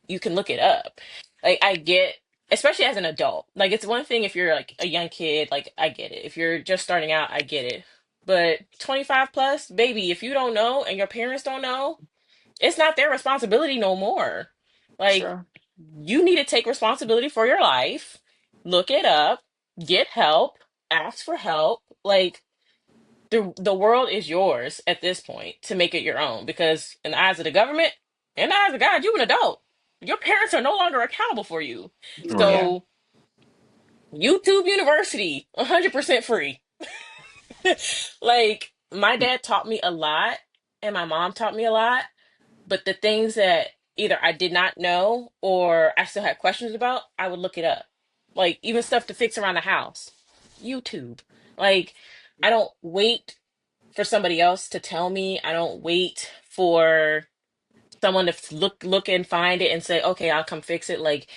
you can look it up. Like I get, especially as an adult, like it's one thing if you're like a young kid, like I get it. If you're just starting out, I get it. But 25 plus, baby, if you don't know and your parents don't know, it's not their responsibility no more. Like, true. you need to take responsibility for your life, look it up, get help, ask for help. Like, the world is yours at this point to make it your own because in the eyes of the government, in the eyes of God, you're an adult. Your parents are no longer accountable for you. Right. Yeah. So, YouTube University, 100% free. Like, my dad taught me a lot and my mom taught me a lot. But the things that either I did not know or I still had questions about, I would look it up. Like even stuff to fix around the house. YouTube. Like I don't wait for somebody else to tell me. I don't wait for someone to look and find it and say, "Okay, I'll come fix it." Like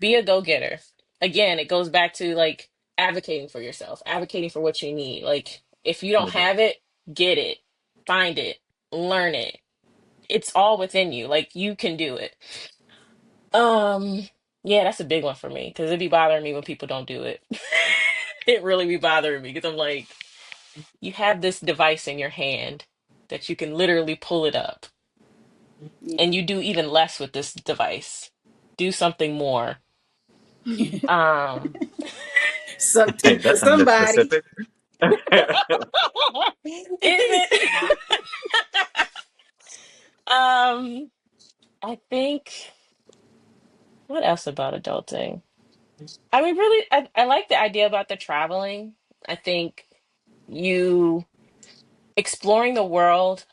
be a go-getter. Again, it goes back to like advocating for yourself, advocating for what you need. Like if you don't Right. have it, get it. Find it. Learn it. It's all within you. Like you can do it. Yeah, that's a big one for me because it be bothering me when people don't do it. It really be bothering me because I'm like, you have this device in your hand that you can literally pull it up, Yeah. and you do even less with this device. Do something more. Um, Something Hey, for that's a bit somebody. specific. is it? um, I think what else about adulting? I mean, really, I like the idea about the traveling. I think you exploring the world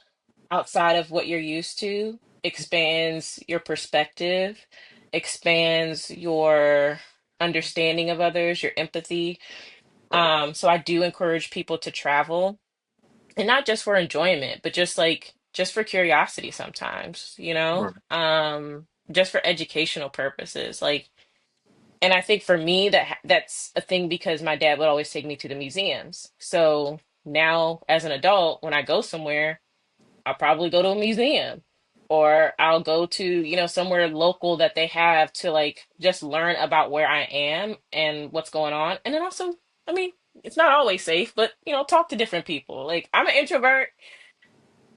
outside of what you're used to expands your perspective, expands your understanding of others, your empathy. Right. So I do encourage people to travel and not just for enjoyment, but just for curiosity sometimes, Right. just for educational purposes. Like and I think for me that's a thing because my dad would always take me to the museums. So now as an adult, when I go somewhere, I'll probably go to a museum or I'll go to, somewhere local that they have to like just learn about where I am and what's going on. And then also, I mean, it's not always safe, but talk to different people. Like I'm an introvert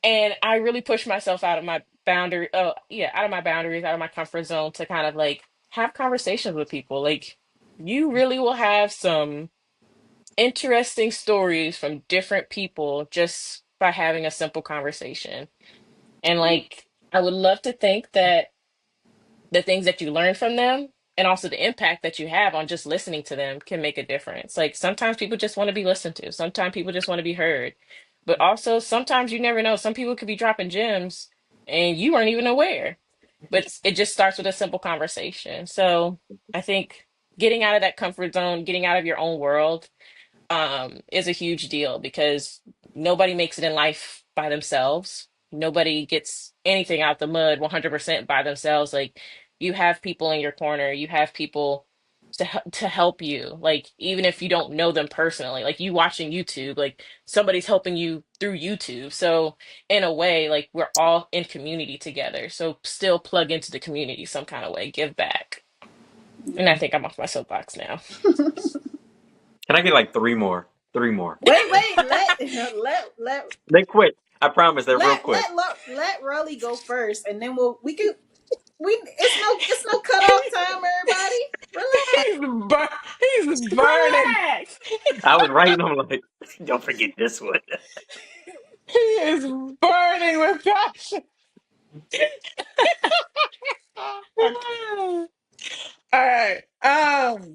and I really push myself out of my boundary, out of my boundaries, out of my comfort zone to kind of like have conversations with people. Like, you really will have some interesting stories from different people just by having a simple conversation. And like, I would love to think that the things that you learn from them and also the impact that you have on just listening to them can make a difference. Like, sometimes people just want to be listened to, sometimes people just want to be heard. But also, sometimes you never know. Some people could be dropping gems and you weren't even aware. But it just starts with a simple conversation. So I think getting out of that comfort zone, getting out of your own world, is a huge deal because nobody makes it in life by themselves. Nobody gets anything out the mud 100% by themselves. Like, you have people in your corner, you have people to help you. Like, even if you don't know them personally, like you watching YouTube, like somebody's helping you through YouTube. So in a way, like, we're all in community together. So still plug into the community some kind of way, give back. And I Yeah. think I'm off my soapbox now. Can I get like three more? Three more. Wait, let They quick. I promise they're real let quick. let let let Rolly go first, and then we it's no cutoff time. Everybody, relax. Bur- he's burning. Relax. I was writing them like, don't forget this one. He is burning with passion. Okay. All right.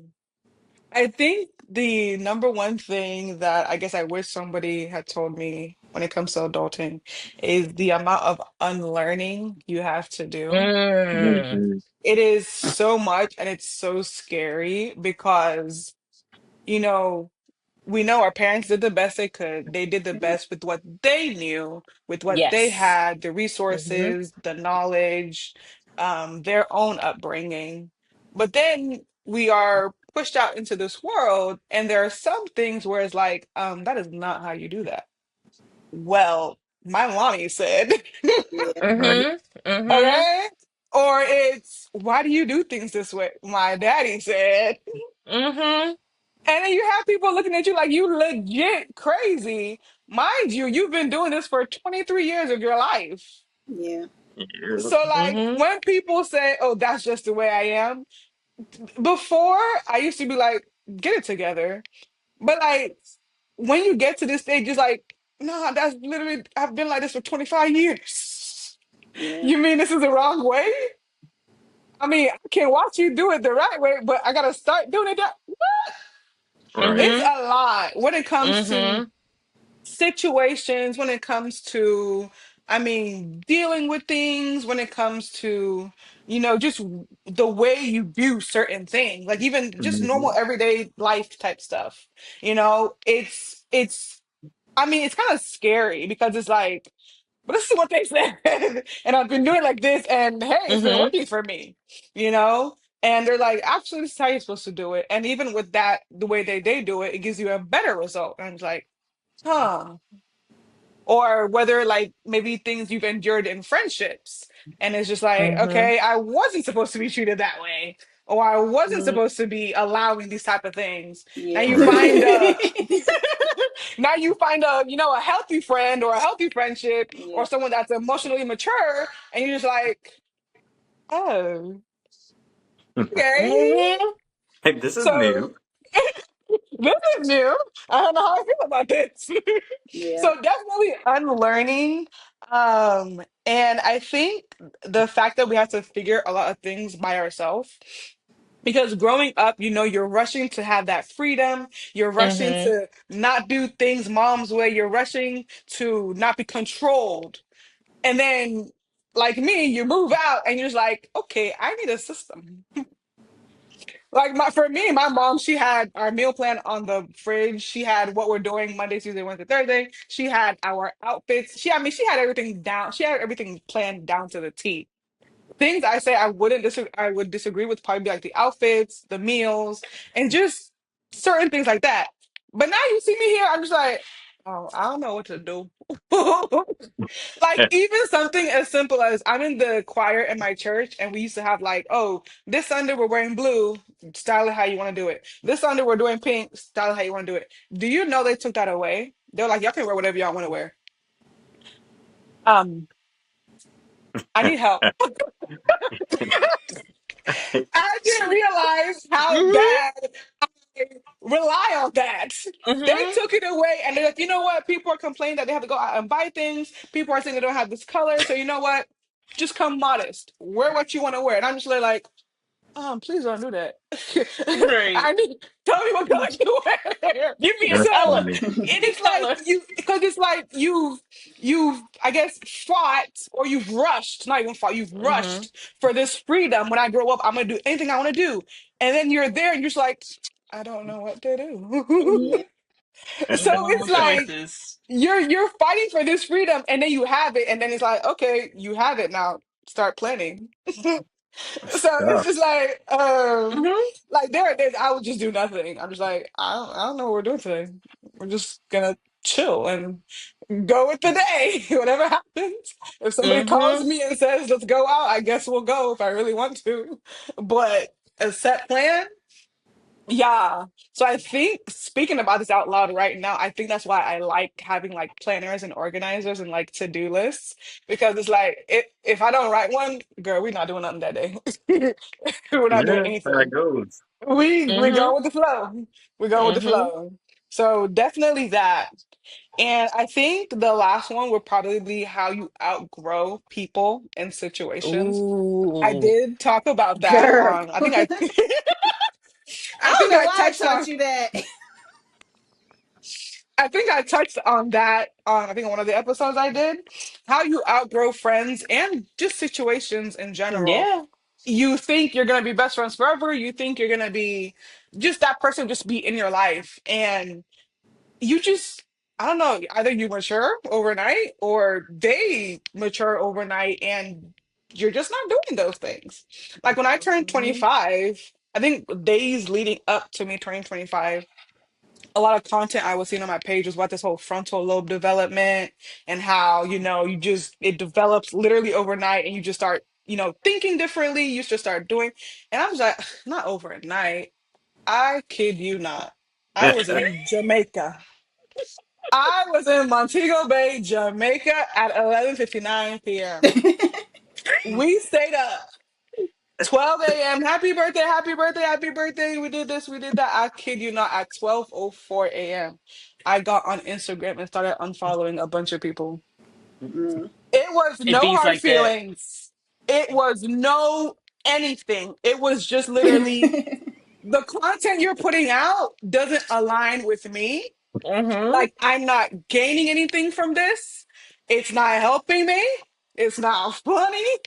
I think the number one thing that I guess I wish somebody had told me when it comes to adulting is the amount of unlearning you have to do. Mm. Mhm. It is so much and it's so scary because, you know, we know our parents did the best they could. They did the best with what they knew, with what they Yes. had, the Hmm. resources, the knowledge, their own upbringing. But then we are pushed out into this world, and there are some things where it's like, that is not how you do that. Well, my mommy said, Yeah, Right. Hmm. Hmm. okay? Or it's, why do you do things this way? My daddy said. Hmm. And then you have people looking at you like you legit crazy. Mind you, you've been doing this for 23 years of your life. yeah, Yeah. So, like, Hmm. when people say, oh, that's just the way I am, before I used to be like, get it together. But, like, when you get to this stage, it's like, no, that's literally, I've been like this for 25 years. yeah, You mean this is the wrong way? I mean, I can watch you do it the right way, but I gotta start doing it that. Right. It's Hmm. a lot when it comes to Hmm. situations, when it comes to, I mean, dealing with things, when it comes to, just the way you view certain things, like even just normal Mhm. everyday life type stuff. I mean, it's kind of scary because it's like, but this is what they said, and I've been doing like this, and hey, it's been Hmm. working for me, you know? And they're like, actually, this is how you're supposed to do it. And even with that, the way they do it, it gives you a better result. And it's like, huh, or whether like maybe things you've endured in friendships and it's just like, Hmm. okay, I wasn't supposed to be treated that way, or I wasn't supposed to be allowing these type of things. And yeah, you Right. find now you find a healthy friend or a healthy friendship or yeah, someone that's emotionally mature, and you're just like, oh, okay. Hmm. Hey, this is So new. this is new. I don't know how I feel about this. yeah. So definitely unlearning. And I think the fact that we have to figure a lot of things by ourselves. Because growing up, you're rushing to have that freedom. You're rushing Hmm. to not do things mom's way. You're rushing to not be controlled. And then, like me, you move out and you're just like, okay, I need a system. Like for me, my mom, she had our meal plan on the fridge. She had what we're doing Monday, Tuesday, Wednesday, Thursday. She had our outfits. She had everything down. She had everything planned down to the T. Things I say I would disagree with probably be like the outfits, the meals, and just certain things like that. But now you see me here, I'm just like, oh, I don't know what to do. Like even something as simple as I'm in the choir in my church, and we used to have like, oh, this Sunday we're wearing blue, style it how you want to do it. This Sunday we're doing pink, style it how you want to do it. Do you know they took that away? They're like, y'all can wear whatever y'all want to wear. Um, I need help. I They Mhm. took it away and they're like, you know what? People are complaining that they have to go out and buy things. People are saying they don't have this color. So you know what? Just come modest. Wear what you want to wear. And I'm just like, please don't do that. Right. I need tell me what color you wear. Give me a That's So color. funny. Any it's like color. because it's like you've I guess fought or you've rushed, not even fought, you've Mhm. rushed for this freedom. When I grow up, I'm gonna do anything I want to do. And then you're there and you're just like, I don't know what to do. Yeah. So No it's like choices. you're fighting for this freedom and then you have it, and then it's like, okay, you have it now. Start planning. It's So it's tough. just Mhm. like there it is. I would just do nothing. I'm just like, I don't know what we're doing today. We're just gonna chill and go with the day. Whatever happens. If somebody calls Mhm. me and says, let's go out, I guess we'll go if I really want to. But a set plan, yeah. So I think speaking about this out loud right now, I think that's why I like having like planners and organizers and like to-do lists, because it's like if I don't write one, girl, we're not doing nothing that day. We're not doing Yeah, that's how it anything. goes. We go Mhm. with the flow. We go with the Mhm. flow. So definitely that. And I think the last one would probably be how you outgrow people and situations. I Ooh. did talk about that Girl. on I think I I I don't think know I why I touched taught on you that. I think I touched on that on I think on one of the episodes I did. How you outgrow friends and just situations in general. Yeah. You think you're gonna be best friends forever. You think you're gonna be just that person just be in your life. And you just I don't know, either you mature overnight or they mature overnight and you're just not doing those things. Like when I turned Mhm. 25, I think days leading up to me turning 25, a lot of content I was seeing on my page was about this whole frontal lobe development and how, you just it develops literally overnight and you just start, thinking differently, you just start doing. And I was like, not overnight. I kid you not. I was in Jamaica. I was in Montego Bay, Jamaica at 11:59 p.m. We stayed up 12 a.m. Happy birthday, happy birthday, happy birthday. We did this, we did that. I kid you not, at 12:04 a.m. I got on Instagram and started unfollowing a bunch of people. Mm. It was It no bees hard like that. feelings. It was no anything. It was just literally the content you're putting out doesn't align with me. Mhm. Like I'm not gaining anything from this. It's not helping me. It's not funny.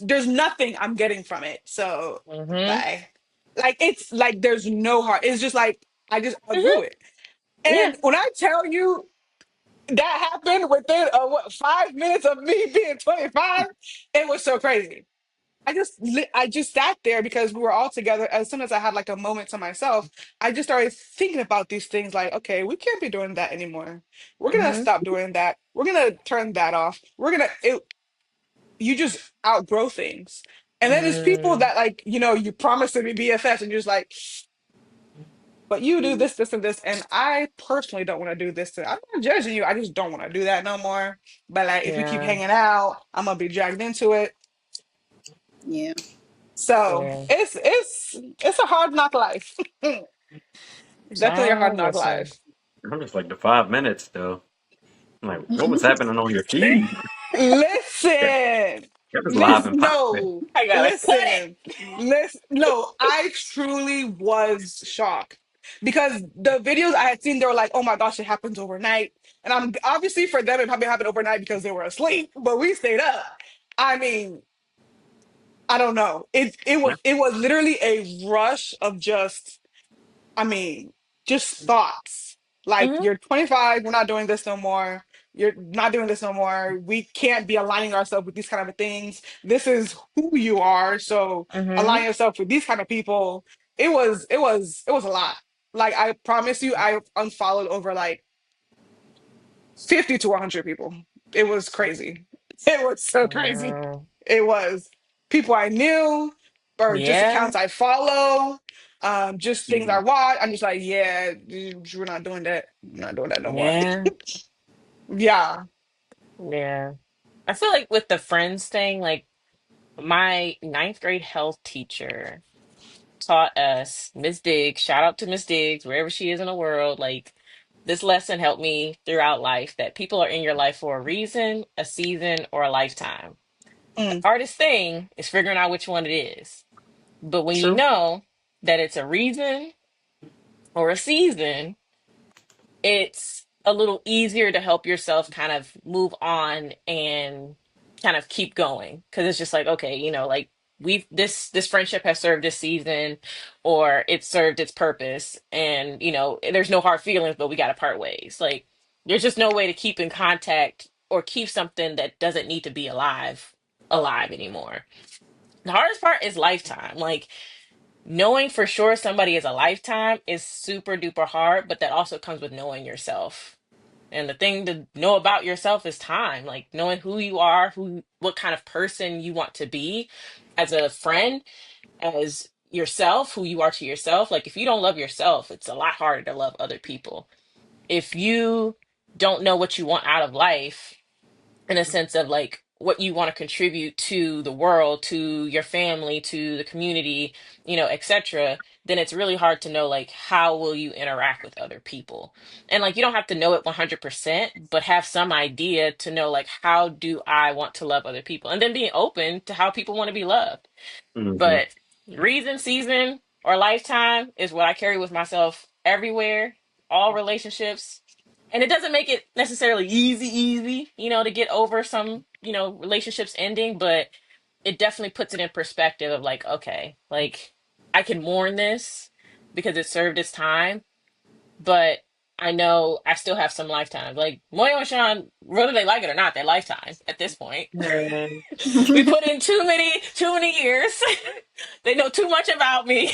There's nothing I'm getting from it. So Mhm. bye. Like it's like there's no heart. It's just like I just Mhm. outgrew it. Yeah. And when I tell you that happened within 5 minutes of me being 25, it was so crazy. I just sat there because we were all together. As soon as I had like a moment to myself, I just started thinking about these things like, okay, we can't be doing that anymore. We're gonna Mhm. stop doing that. We're gonna turn that off. You just outgrow things. And then there's people Mm. that like, you promise to be BFFs and you're just like, but you do this, this, and this. And I personally don't want to do this. I'm not judging you. I just don't want to do that no more. But like if we keep Yeah. hanging out, I'm gonna be dragged into it. Yeah. So Yeah. it's a hard knock life. It's definitely a hard knock Listen. life. I'm just like the 5 minutes though. I'm like, what was happening on your feed? Listen, It was live listen, and popping. no, I gotta cut it. listen, no. I truly was shocked because the videos I had seen, they were like, "Oh my gosh, it happens overnight," and I'm obviously for them it probably happened overnight because they were asleep, but we stayed up. I mean, I don't know. It was literally a rush of just I mean, just thoughts. Like, Mhm. you're 25, we're not doing this no more. You're not doing this no more. We can't be aligning ourselves with these kind of things. This is who you are. So align Mhm. yourself with these kind of people. It was a lot. Like I promise you, I unfollowed over like 50 to 100 people. It was crazy. It was so crazy. Wow. It was people I knew or just Yeah. accounts I follow, just things I Mm. watch. I'm just like, yeah, we're not doing that. We're not doing that no more. Yeah. Yeah. Yeah. I feel like with the friends thing, like my ninth grade health teacher taught us, Miss Diggs, shout out to Miss Diggs, wherever she is in the world, like this lesson helped me throughout life that people are in your life for a reason, a season, or a lifetime. The Mm. hardest thing is figuring out which one it is. But when you True. know that it's a reason or a season, it's a little easier to help yourself kind of move on and kind of keep going, because it's just like, okay, like we've this friendship has served this season, or it served its purpose, and there's no hard feelings, but we got to part ways. Like there's just no way to keep in contact or keep something that doesn't need to be alive anymore. The hardest part is lifetime. Like knowing for sure somebody is a lifetime is super duper hard, but that also comes with knowing yourself. And the thing to know about yourself is time, like knowing who you are, what kind of person you want to be as a friend, as yourself, who you are to yourself. Like if you don't love yourself, it's a lot harder to love other people. If you don't know what you want out of life, in a sense of like what you want to contribute to the world, to your family, to the community, etc., then it's really hard to know like how will you interact with other people. And like you don't have to know it 100%, but have some idea to know like how do I want to love other people, and then being open to how people want to be loved. Hmm. But reason, season, or lifetime is what I carry with myself everywhere, all relationships. And it doesn't make it necessarily easy, to get over some, relationships ending, but it definitely puts it in perspective of like, okay, like I can mourn this because it served its time, but I know I still have some lifetime. Like Moyo and Sean, whether they like it or not, they're lifetime at this point. Yeah. We put in too many years. They know too much about me.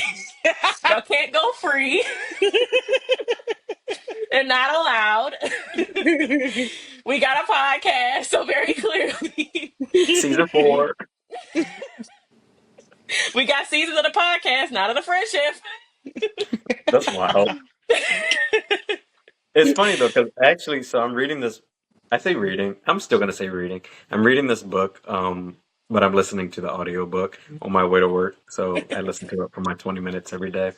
Y'all can't go free. They're not allowed. We got a podcast, so very clearly Season 4. we got seasons of the podcast, not of the friendship. That's wild. It's funny though, because actually, so I'm reading this. I say reading. I'm still gonna say reading. I'm reading this book, but I'm listening to the audiobook on my way to work. So I listen to it for my 20 minutes every day.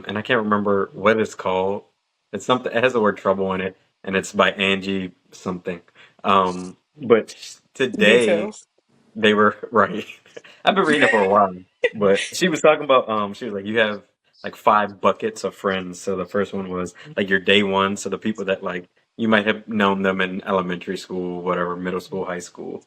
And I can't remember what it's called. It's something. It has the word trouble in it, and it's by Angie something. But today Details. they were right. I've been reading it for a while, but she was talking about she was like you have like 5 buckets of friends. So the first one was like your day one, so the people that like you might have known them in elementary school, whatever, middle school, high school.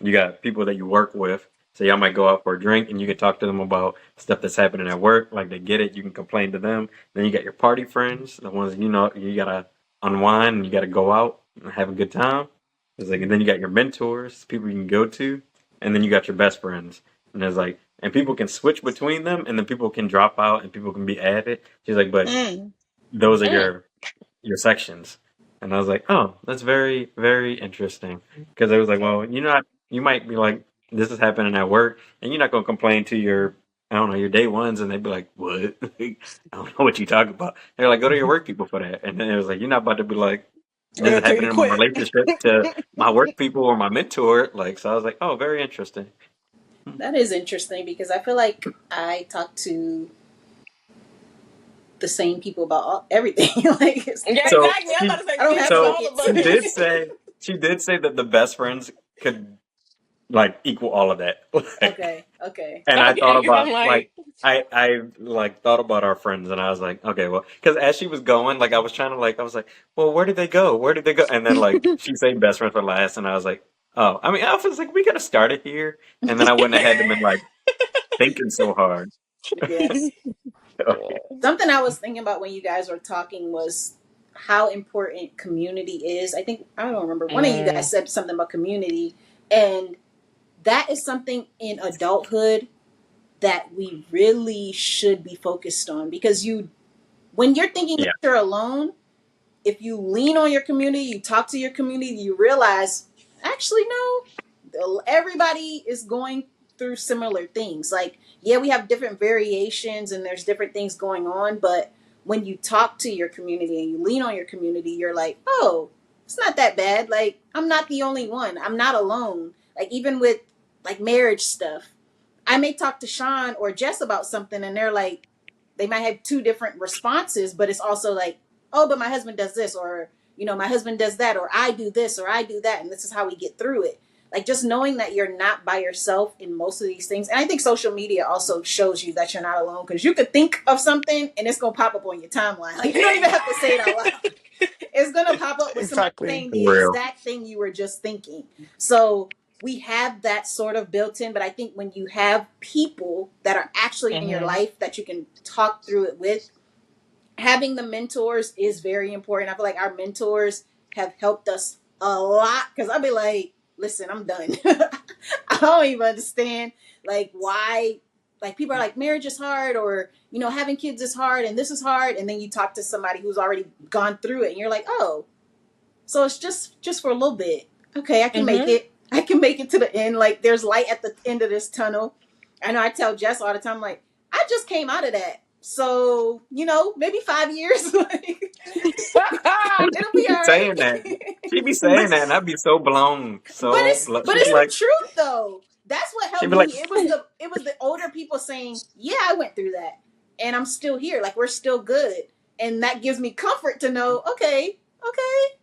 You got people that you work with. So y'all might go out for a drink and you can talk to them about stuff that's happening at work. Like they get it, you can complain to them. Then you got your party friends, the ones you gotta unwind and you gotta go out and have a good time. It's like, and then you got your mentors, people you can go to, and then you got your best friends. And there's like, and people can switch between them, and then people can drop out, and people can be added. She's like, but Mm. those are Mm, your sections. And I was like, oh, that's very very interesting. Because I was like, well, you might be like, this is happening at work, and you're not gonna complain to your I don't know your day ones, and they'd be like, what? I don't know what you talk about. They're like, go to your work people for that. And then it was like, you're not about to be like, They're this gonna is tell you to happening in my quit. relationship to my work people or my mentor. Like, so I was like, oh, very interesting. That is interesting because I feel like I talk to the same people about everything. Like yeah, So exactly. I was she about to say I don't speak have for so all of buckets. she us. did say that the best friends could like equal all of that. Like, Okay, okay. and I thought Okay, because I'm about like like, I like thought about our friends, and I was like, okay, well, because as she was going, like I was trying to like I was like, well, where did they go? Where did they go? And then like she said best friend for last, and I was like, oh, I mean, I was like, we could have started here, and then I wouldn't have had to been like thinking so hard. Yeah. Something I was thinking about when you guys were talking was how important community is. I don't remember. One of you mm, guys said something about community, and that is something in adulthood that we really should be focused on because when you're thinking that Yeah, you're alone, if you lean on your community, you talk to your community, you realize actually no, everybody is going through similar things. Like, yeah, we have different variations and there's different things going on, but when you talk to your community and you lean on your community, you're like, oh, it's not that bad. Like, I'm not the only one. I'm not alone. Like, even with like marriage stuff, I may talk to Sean or Jess about something, and they're like, they might have two different responses, but it's also like, oh, but my husband does this, or my husband does that, or I do this, or I do that, and this is how we get through it. Like, just knowing that you're not by yourself in most of these things. And I think social media also shows you that you're not alone, because you could think of something and it's gonna pop up on your timeline. Like, you don't even have to say it out loud. It's gonna pop up with somebody Exactly. saying For the real. exact thing you were just thinking. So we have that sort of built in, but I think when you have people that are actually in your Mm-hmm. life that you can talk through it with, having the mentors is very important. I feel like our mentors have helped us a lot, because I'll be like, listen, I'm done. I don't even understand like why, like, people are like, marriage is hard, or having kids is hard, and this is hard, and then you talk to somebody who's already gone through it, and you're like, oh, so it's just for a little bit. Okay, I can make Mm-hmm. it. I can make it to the end. Like, there's light at the end of this tunnel. I know I tell Jess all the time, like, I just came out of that. So, maybe 5 years. Like, it'll She be be all right. saying that. She be saying that, and I'd be so blown. but So it's like, but she'd be it's like, the truth though. That's what she'd helped be like, me. It was the older people saying, yeah, I went through that, and I'm still here. Like, we're still good. And that gives me comfort to know, okay, okay.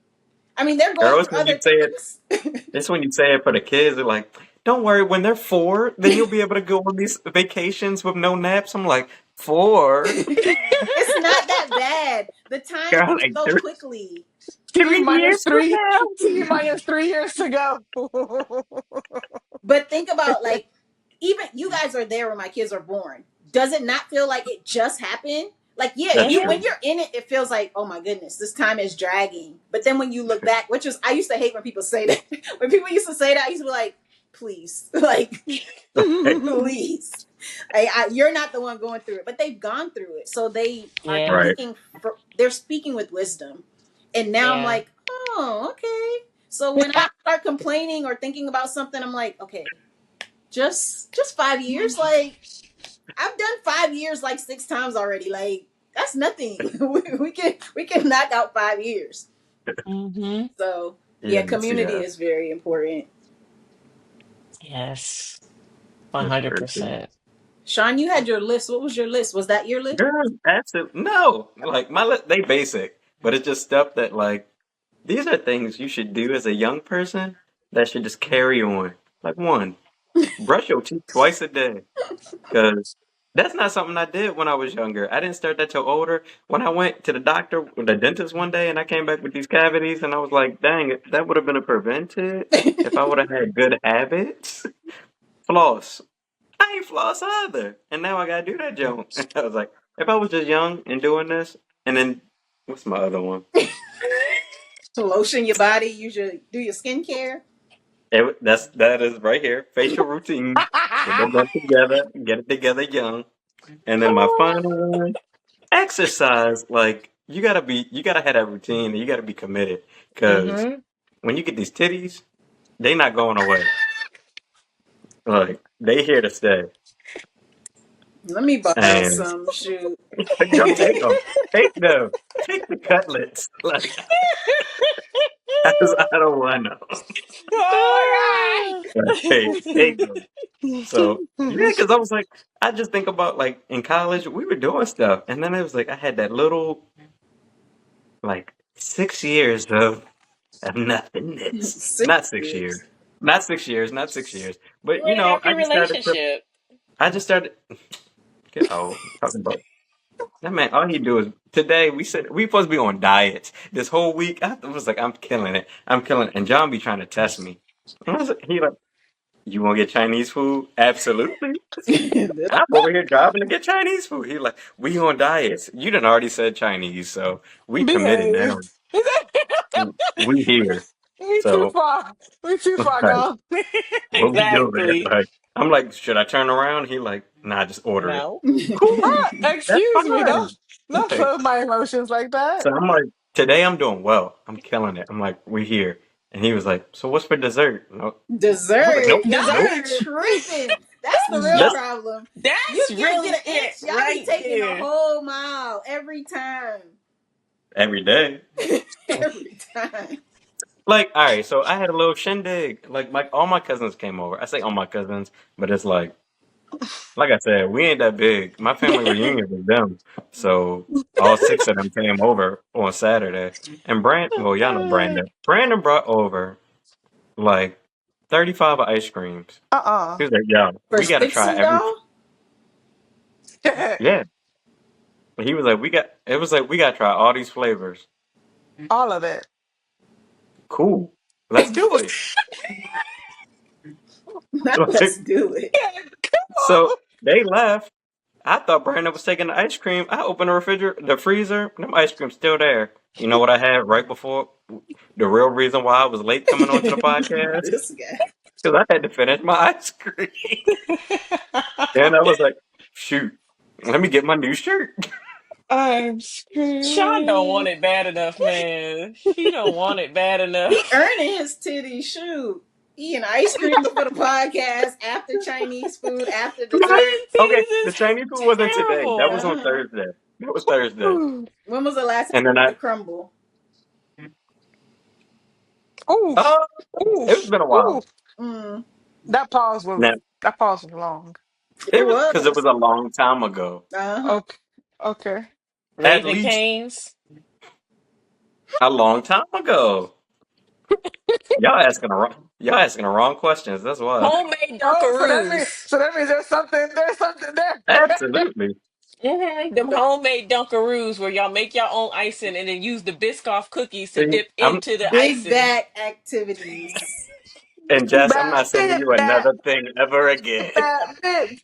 I mean, they're going girls, through when you other say it, things. it's when you say it for the kids. They're like, don't worry, when they're 4, then you'll be able to go on these vacations with no naps. I'm like, 4? It's not that bad. The time Girl, moves like so 3, quickly. 3 years from now. T minus 3 years to go. But think about, like, even you guys are there when my kids are born. Does it not feel like it just happened? Like, yeah, That's you Mm-hmm. when true. you're in it, it feels like, oh my goodness, this time is dragging. But then when you look back, which is, I used to hate when people say that. When people used to say that, I used to be like, please, like, Right. please. You're not the one going through it, but they've gone through it, so they are Yeah. Right. speaking. They're speaking with wisdom, and now I'm Yeah. like, oh, okay. So when I start complaining or thinking about something, I'm like, okay, just 5 years. Like, I've done 5 years like 6 times already. Like, that's nothing. we can knock out 5 years. Mm-hmm. So yeah, Yes, community yes. is very important. Yes. That's very true. 100%. Sean, you had your list. What was your list? Was that your list? Girl, absolutely. No. Like, they basic, but it's just stuff that, like, these are things you should do as a young person that should just carry on. Like, one, brush your teeth twice a day. Because that's not something I did when I was younger. I didn't start that till older. When I went to the doctor, the dentist one day, and I came back with these cavities, and I was like, dang, that would have been prevented if I would have had good habits. Floss. I ain't floss either. And now I gotta do that joke. And I was like, if I was just young and doing this, and then, what's my other one? To lotion your body, you should do your skincare. That is right here. Facial routine. Get that done together. Get it together young. And then my final one, exercise. Like, you gotta have that routine, and you gotta be committed. Cause Mm-hmm. when you get these titties, they not going away. Like, they here to stay. Let me borrow And some. Shoot. go take them. Take them. Take the cutlets. Like, I don't want them. Oh Hey, take my them. So yeah, because I was like, I just think about, like, in college we were doing stuff, and then it was like I had that little, like, 6 years of nothingness. Six Not 6 years. years. Not 6 years. Not 6 years. But You in a happy relationship. I just started get out talking about that man. All he do is today. We said we supposed to be on diets this whole week. I was like, I'm killing it. I'm killing it. And John be trying to test me. And I was like, he like, you want to get Chinese food? Absolutely. I'm over here driving to get Chinese food. He like, we on diets. You done already said Chinese, so we committed Behave. now. We here. We too So far. We too far like, gone. what we doing? Exactly. Like, I'm like, should I turn around? He like, nah, just order it. No. Cool. That's Excuse me. Don't fine. don't Like, feel my emotions like that. so I'm like, today I'm doing well. I'm killing it. I'm like, we here. And he was like, so what's for dessert? No. I was like, Dessert. nope, Y'all nope. be Dessert. tripping. That's the real Yup. That's problem. You That's get really an it inch, y'all be right taking a there. whole mile every time. every day. Every time. Like, all right, so I had a little shindig. Like, all my cousins came over. I say all my cousins, but it's like Like I said, we ain't that big. My family reunion was them, so all six of them came over on Saturday. And well, y'all know Brandon. Brandon brought over like 35 ice creams. Uh-uh. He was like, "Yo, For we got to six try of every." y'all? Yeah, he was like, "We got." It was like we got to try all these flavors. All of it. Cool, let's do it. Not let's do it. So they left. I thought Brandon was taking the ice cream. I opened the refrigerator, the freezer, and them ice cream's still there. You know what I had right before? The real reason why I was late coming onto the podcast? This guy. Because I had to finish my ice cream. And I was like, shoot, let me get my new shirt. I'm Sean don't want screaming. it bad enough, man. He don't want it bad He enough. earning his titty. Shoot. Eating ice cream before the podcast, after Chinese food, after dessert. Okay, Chinese the is Chinese food wasn't today. That was terrible. on Uh-huh. Thursday. That was Thursday. Ooh, When was the last time And then you I, ate the crumble? oof, oh, it's oof, been a oof. while. Mm, Now, That pause was long. it it was because it was. was a long time ago. Uh-huh. Okay, okay. At Raising least Cane's. a long time ago. Y'all asking the wrong questions. That's why. Homemade Oh, Dunkaroos. so that means there's something there. Absolutely. Them homemade Dunkaroos where y'all make your own icing and then use the Biscoff cookies to See, dip into the Big icing. back activities. Jess, I'm Bad not sending bit, you another thing ever again. bad bit.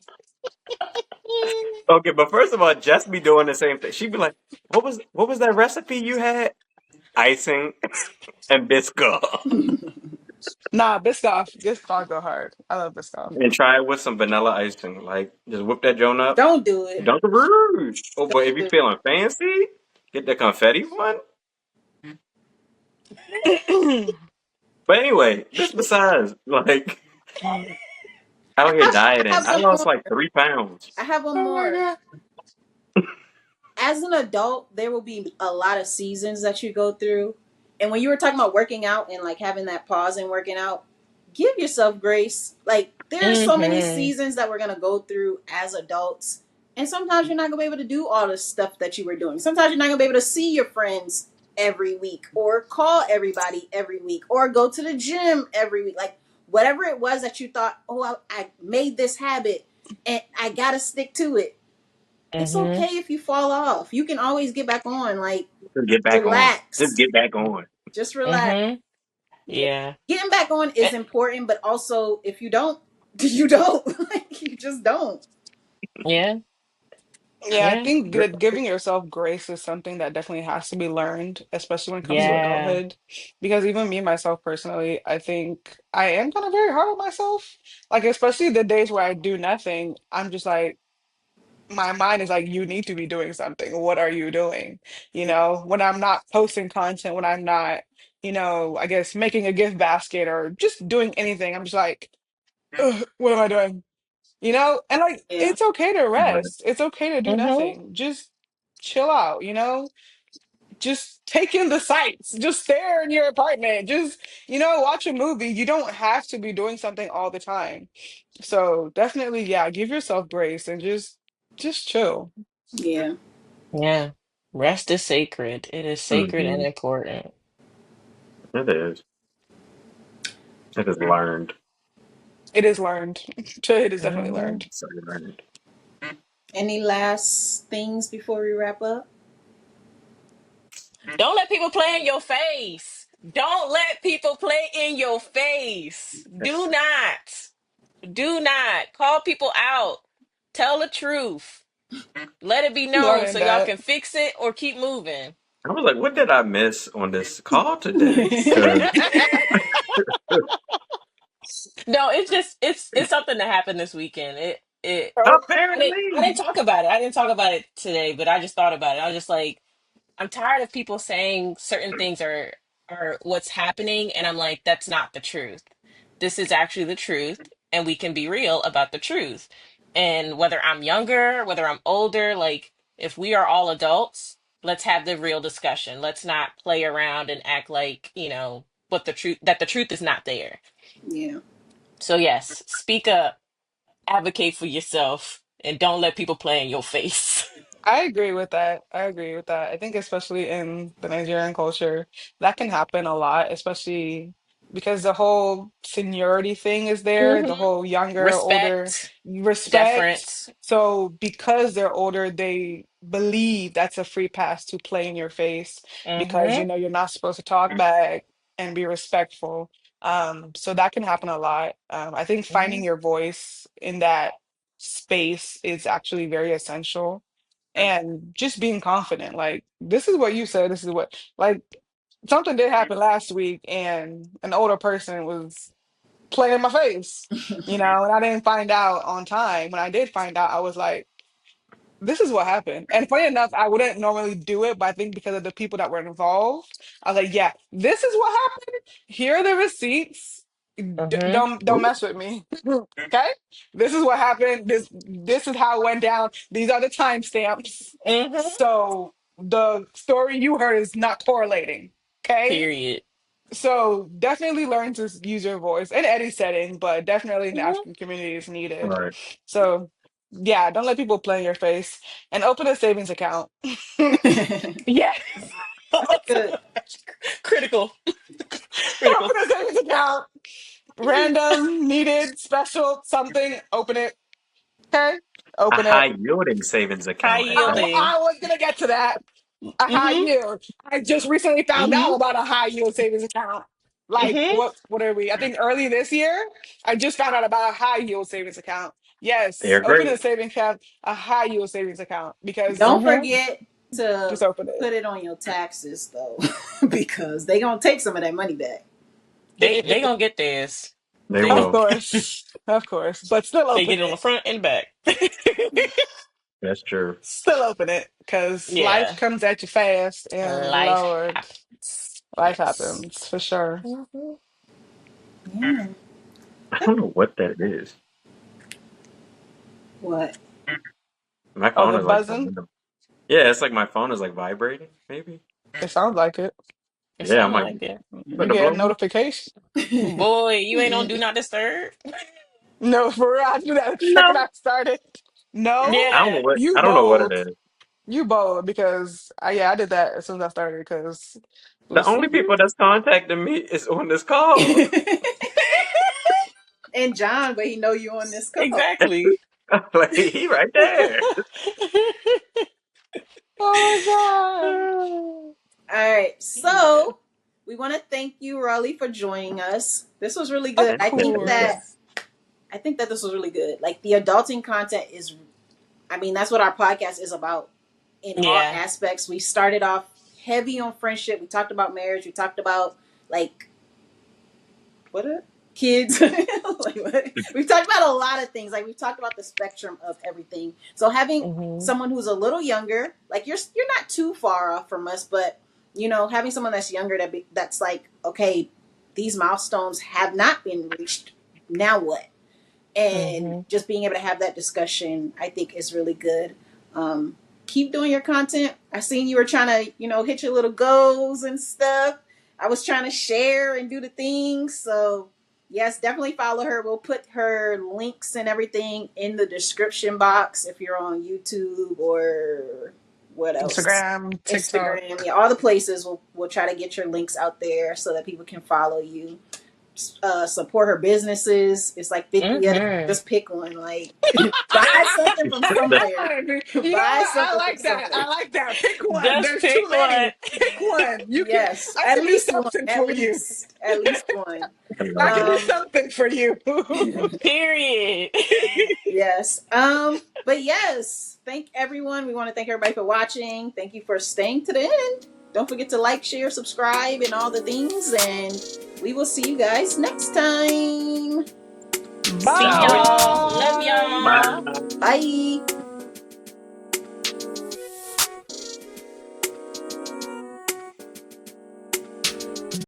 Okay, but first of all, Jess be doing the same thing. She'd be like, "What was that recipe you had? Icing and Biscoff, Nah, Biscoff go hard. I love Biscoff. and try it with some vanilla icing. Like, just whip that joint up. Don't do it. Dunkaroos. Oh, but if Don't you do feeling fancy, get the confetti one. But anyway, this besides, like, out here it. I dieting. have I one lost more. like 3 pounds. I have one Oh my more. god. As an adult, there will be a lot of seasons that you go through. And when you were talking about working out and like having that pause in working out, give yourself grace. Like there are so many Mm-hmm. seasons that we're gonna go through as adults. And sometimes you're not gonna be able to do all the stuff that you were doing. Sometimes you're not gonna be able to see your friends every week or call everybody every week or go to the gym every week. Like whatever it was that you thought, oh, I made this habit and I gotta stick to it, it's Mm-hmm. okay if you fall off. You can always get back on. Like, Just get back on. Just relax. get back on. Just relax. Mm-hmm. Yeah. Yeah. Getting back on Eh, is important, but also if you don't, you don't. Like, you just don't. Yeah. Yeah, I Yeah. think giving yourself grace is something that definitely has to be learned, especially when it comes to Yeah. adulthood. Because even me, myself personally, I think I am kind of very hard on myself. Like, especially the days where I do nothing, I'm just like, my mind is like, you need to be doing something. What are you doing? When I'm not posting content, when I'm not, I guess making a gift basket or just doing anything, I'm just like, ugh, what am I doing? And like Yeah. it's okay to Right. rest. It's okay to do Mm-hmm. nothing. Just chill out, just take in the sights. Just stare in your apartment. Just, watch a movie. You don't have to be doing something all the time. So definitely, yeah, give yourself grace and just chill. Yeah. Yeah. Rest is sacred. It is sacred and Hmm. important. It is. It is learned. It is learned. It is definitely Mm-hmm. learned. So learned. Any last things before we wrap up? Don't let people play in your face. Don't let people play in your face. Do not. Do not. Call people out. Tell the truth. Let it be known so Learning y'all that. can fix it or keep moving. I was like, what did I miss on this call today? Yeah. Because No, it's something that happened this weekend. I didn't apparently, talk about it. I didn't talk about it today, but I just thought about it. I was just like, I'm tired of people saying certain things are what's happening, and I'm like, that's not the truth. This is actually the truth, and we can be real about the truth. And whether I'm younger, whether I'm older, like if we are all adults, let's have the real discussion. Let's not play around and act like, what the truth that the truth is not there. Yeah. So yes, speak up. Advocate for yourself and don't let people play in your face. I agree with that. I agree with that. I think especially in the Nigerian culture, that can happen a lot, especially because the whole seniority thing is there, Hmm. the whole younger, older Respect, respect. deference. So because they're older, they believe that's a free pass to play in your face because Hmm. you're not supposed to talk back and be respectful. So that can happen a lot. I think Hmm. finding your voice in that space is actually very essential and just being confident. Like, this is what you said, this is what, like, something did happen last week, and an older person was playing in my face, and I didn't find out on time. When I did find out, I was like, this is what happened. And funny enough, I wouldn't normally do it, but I think because of the people that were involved, I was like, yeah, this is what happened. Here are the receipts. Hmm. Don't mess with me. Okay? This is what happened. This is how it went down. These are the timestamps. Hmm. So the story you heard is not correlating. Okay? Period. So definitely learn to use your voice in any setting, but definitely in the Hmm. African community is needed. Right. So yeah, don't let people play in your face and open a savings account. Yes. Good. Critical. Critical. Open a savings account. Random, needed, special, something. Open it. Okay? A Open it. high yielding savings High account at I, that. yielding. I was gonna get to that. A high Hmm. yield. I just recently found Hmm. out about a high yield savings account. Like, Hmm. what are we? I think early this year, I just found out about a high yield savings account. Yes, They're open great. a savings account, a high yield savings account, because Don't Hmm. forget to just open it. put it on your taxes though, because they gonna take some of that money back. They gonna get theirs. They Of will. of course, but still They open get it on the it. front and back. That's true. Still open it, because life Yeah. comes at you fast, and Life Lord, happens. life Yes. happens for sure. Hmm. Yeah. I don't know what that is. What? My Oh, phone the is like buzzing. yeah, it's like my phone is like vibrating, maybe. It sounds like it. It Yeah, I'm sounds like, like it. you You better get blow a my notification. Boy, you ain't on Do Not Disturb? No, for real, I do that the second no. I started. No, Yeah. you I don't know what it bold. is. You bold because I did that as soon as I started because it The was only people that's contacting me is on this call. And John, but he know you on this call. Exactly. Like he right there. oh All right, Yeah. so we want to thank you, Raleigh, for joining us. This was really my god. good. Of Thank you, thank you. course. I think that this was really good. Like the adulting content is, I mean, that's what our podcast is about in all Yeah. aspects. We started off heavy on friendship. We talked about marriage. We talked about like what are kids. Like, what? We've talked about a lot of things. Like we've talked about the spectrum of everything. So having Hmm. someone who's a little younger, like you're not too far off from us, but having someone that's younger that's like, okay, these milestones have not been reached. Now what? And Hmm. just being able to have that discussion, I think is really good. Um, keep doing your content. I seen you were trying to, hit your little goals and stuff. I was trying to share and do the things. So yes, definitely follow her. We'll put her links and everything in the description box if you're on YouTube or what else? Instagram, TikTok. Instagram. Yeah, all the places. We'll try to get your links out there so that people can follow you, support her businesses. It's like 50 of them. Hmm. Just pick one. Like buy something from Pick The- somewhere. one. You know Buy what? I something from like that. somewhere. I like that. Pick one. Just There's too pick one. many. Pick one. You can. Yes, I at can do least one. something At for you. least one. I can do Um, something for you. Period. yes. But yes, thank everyone. We want to thank everybody for watching. Thank you for staying to the end. Don't forget to like, share, subscribe, and all the things. And we will see you guys next time. See y'all. Love Bye. y'all. Bye. Bye.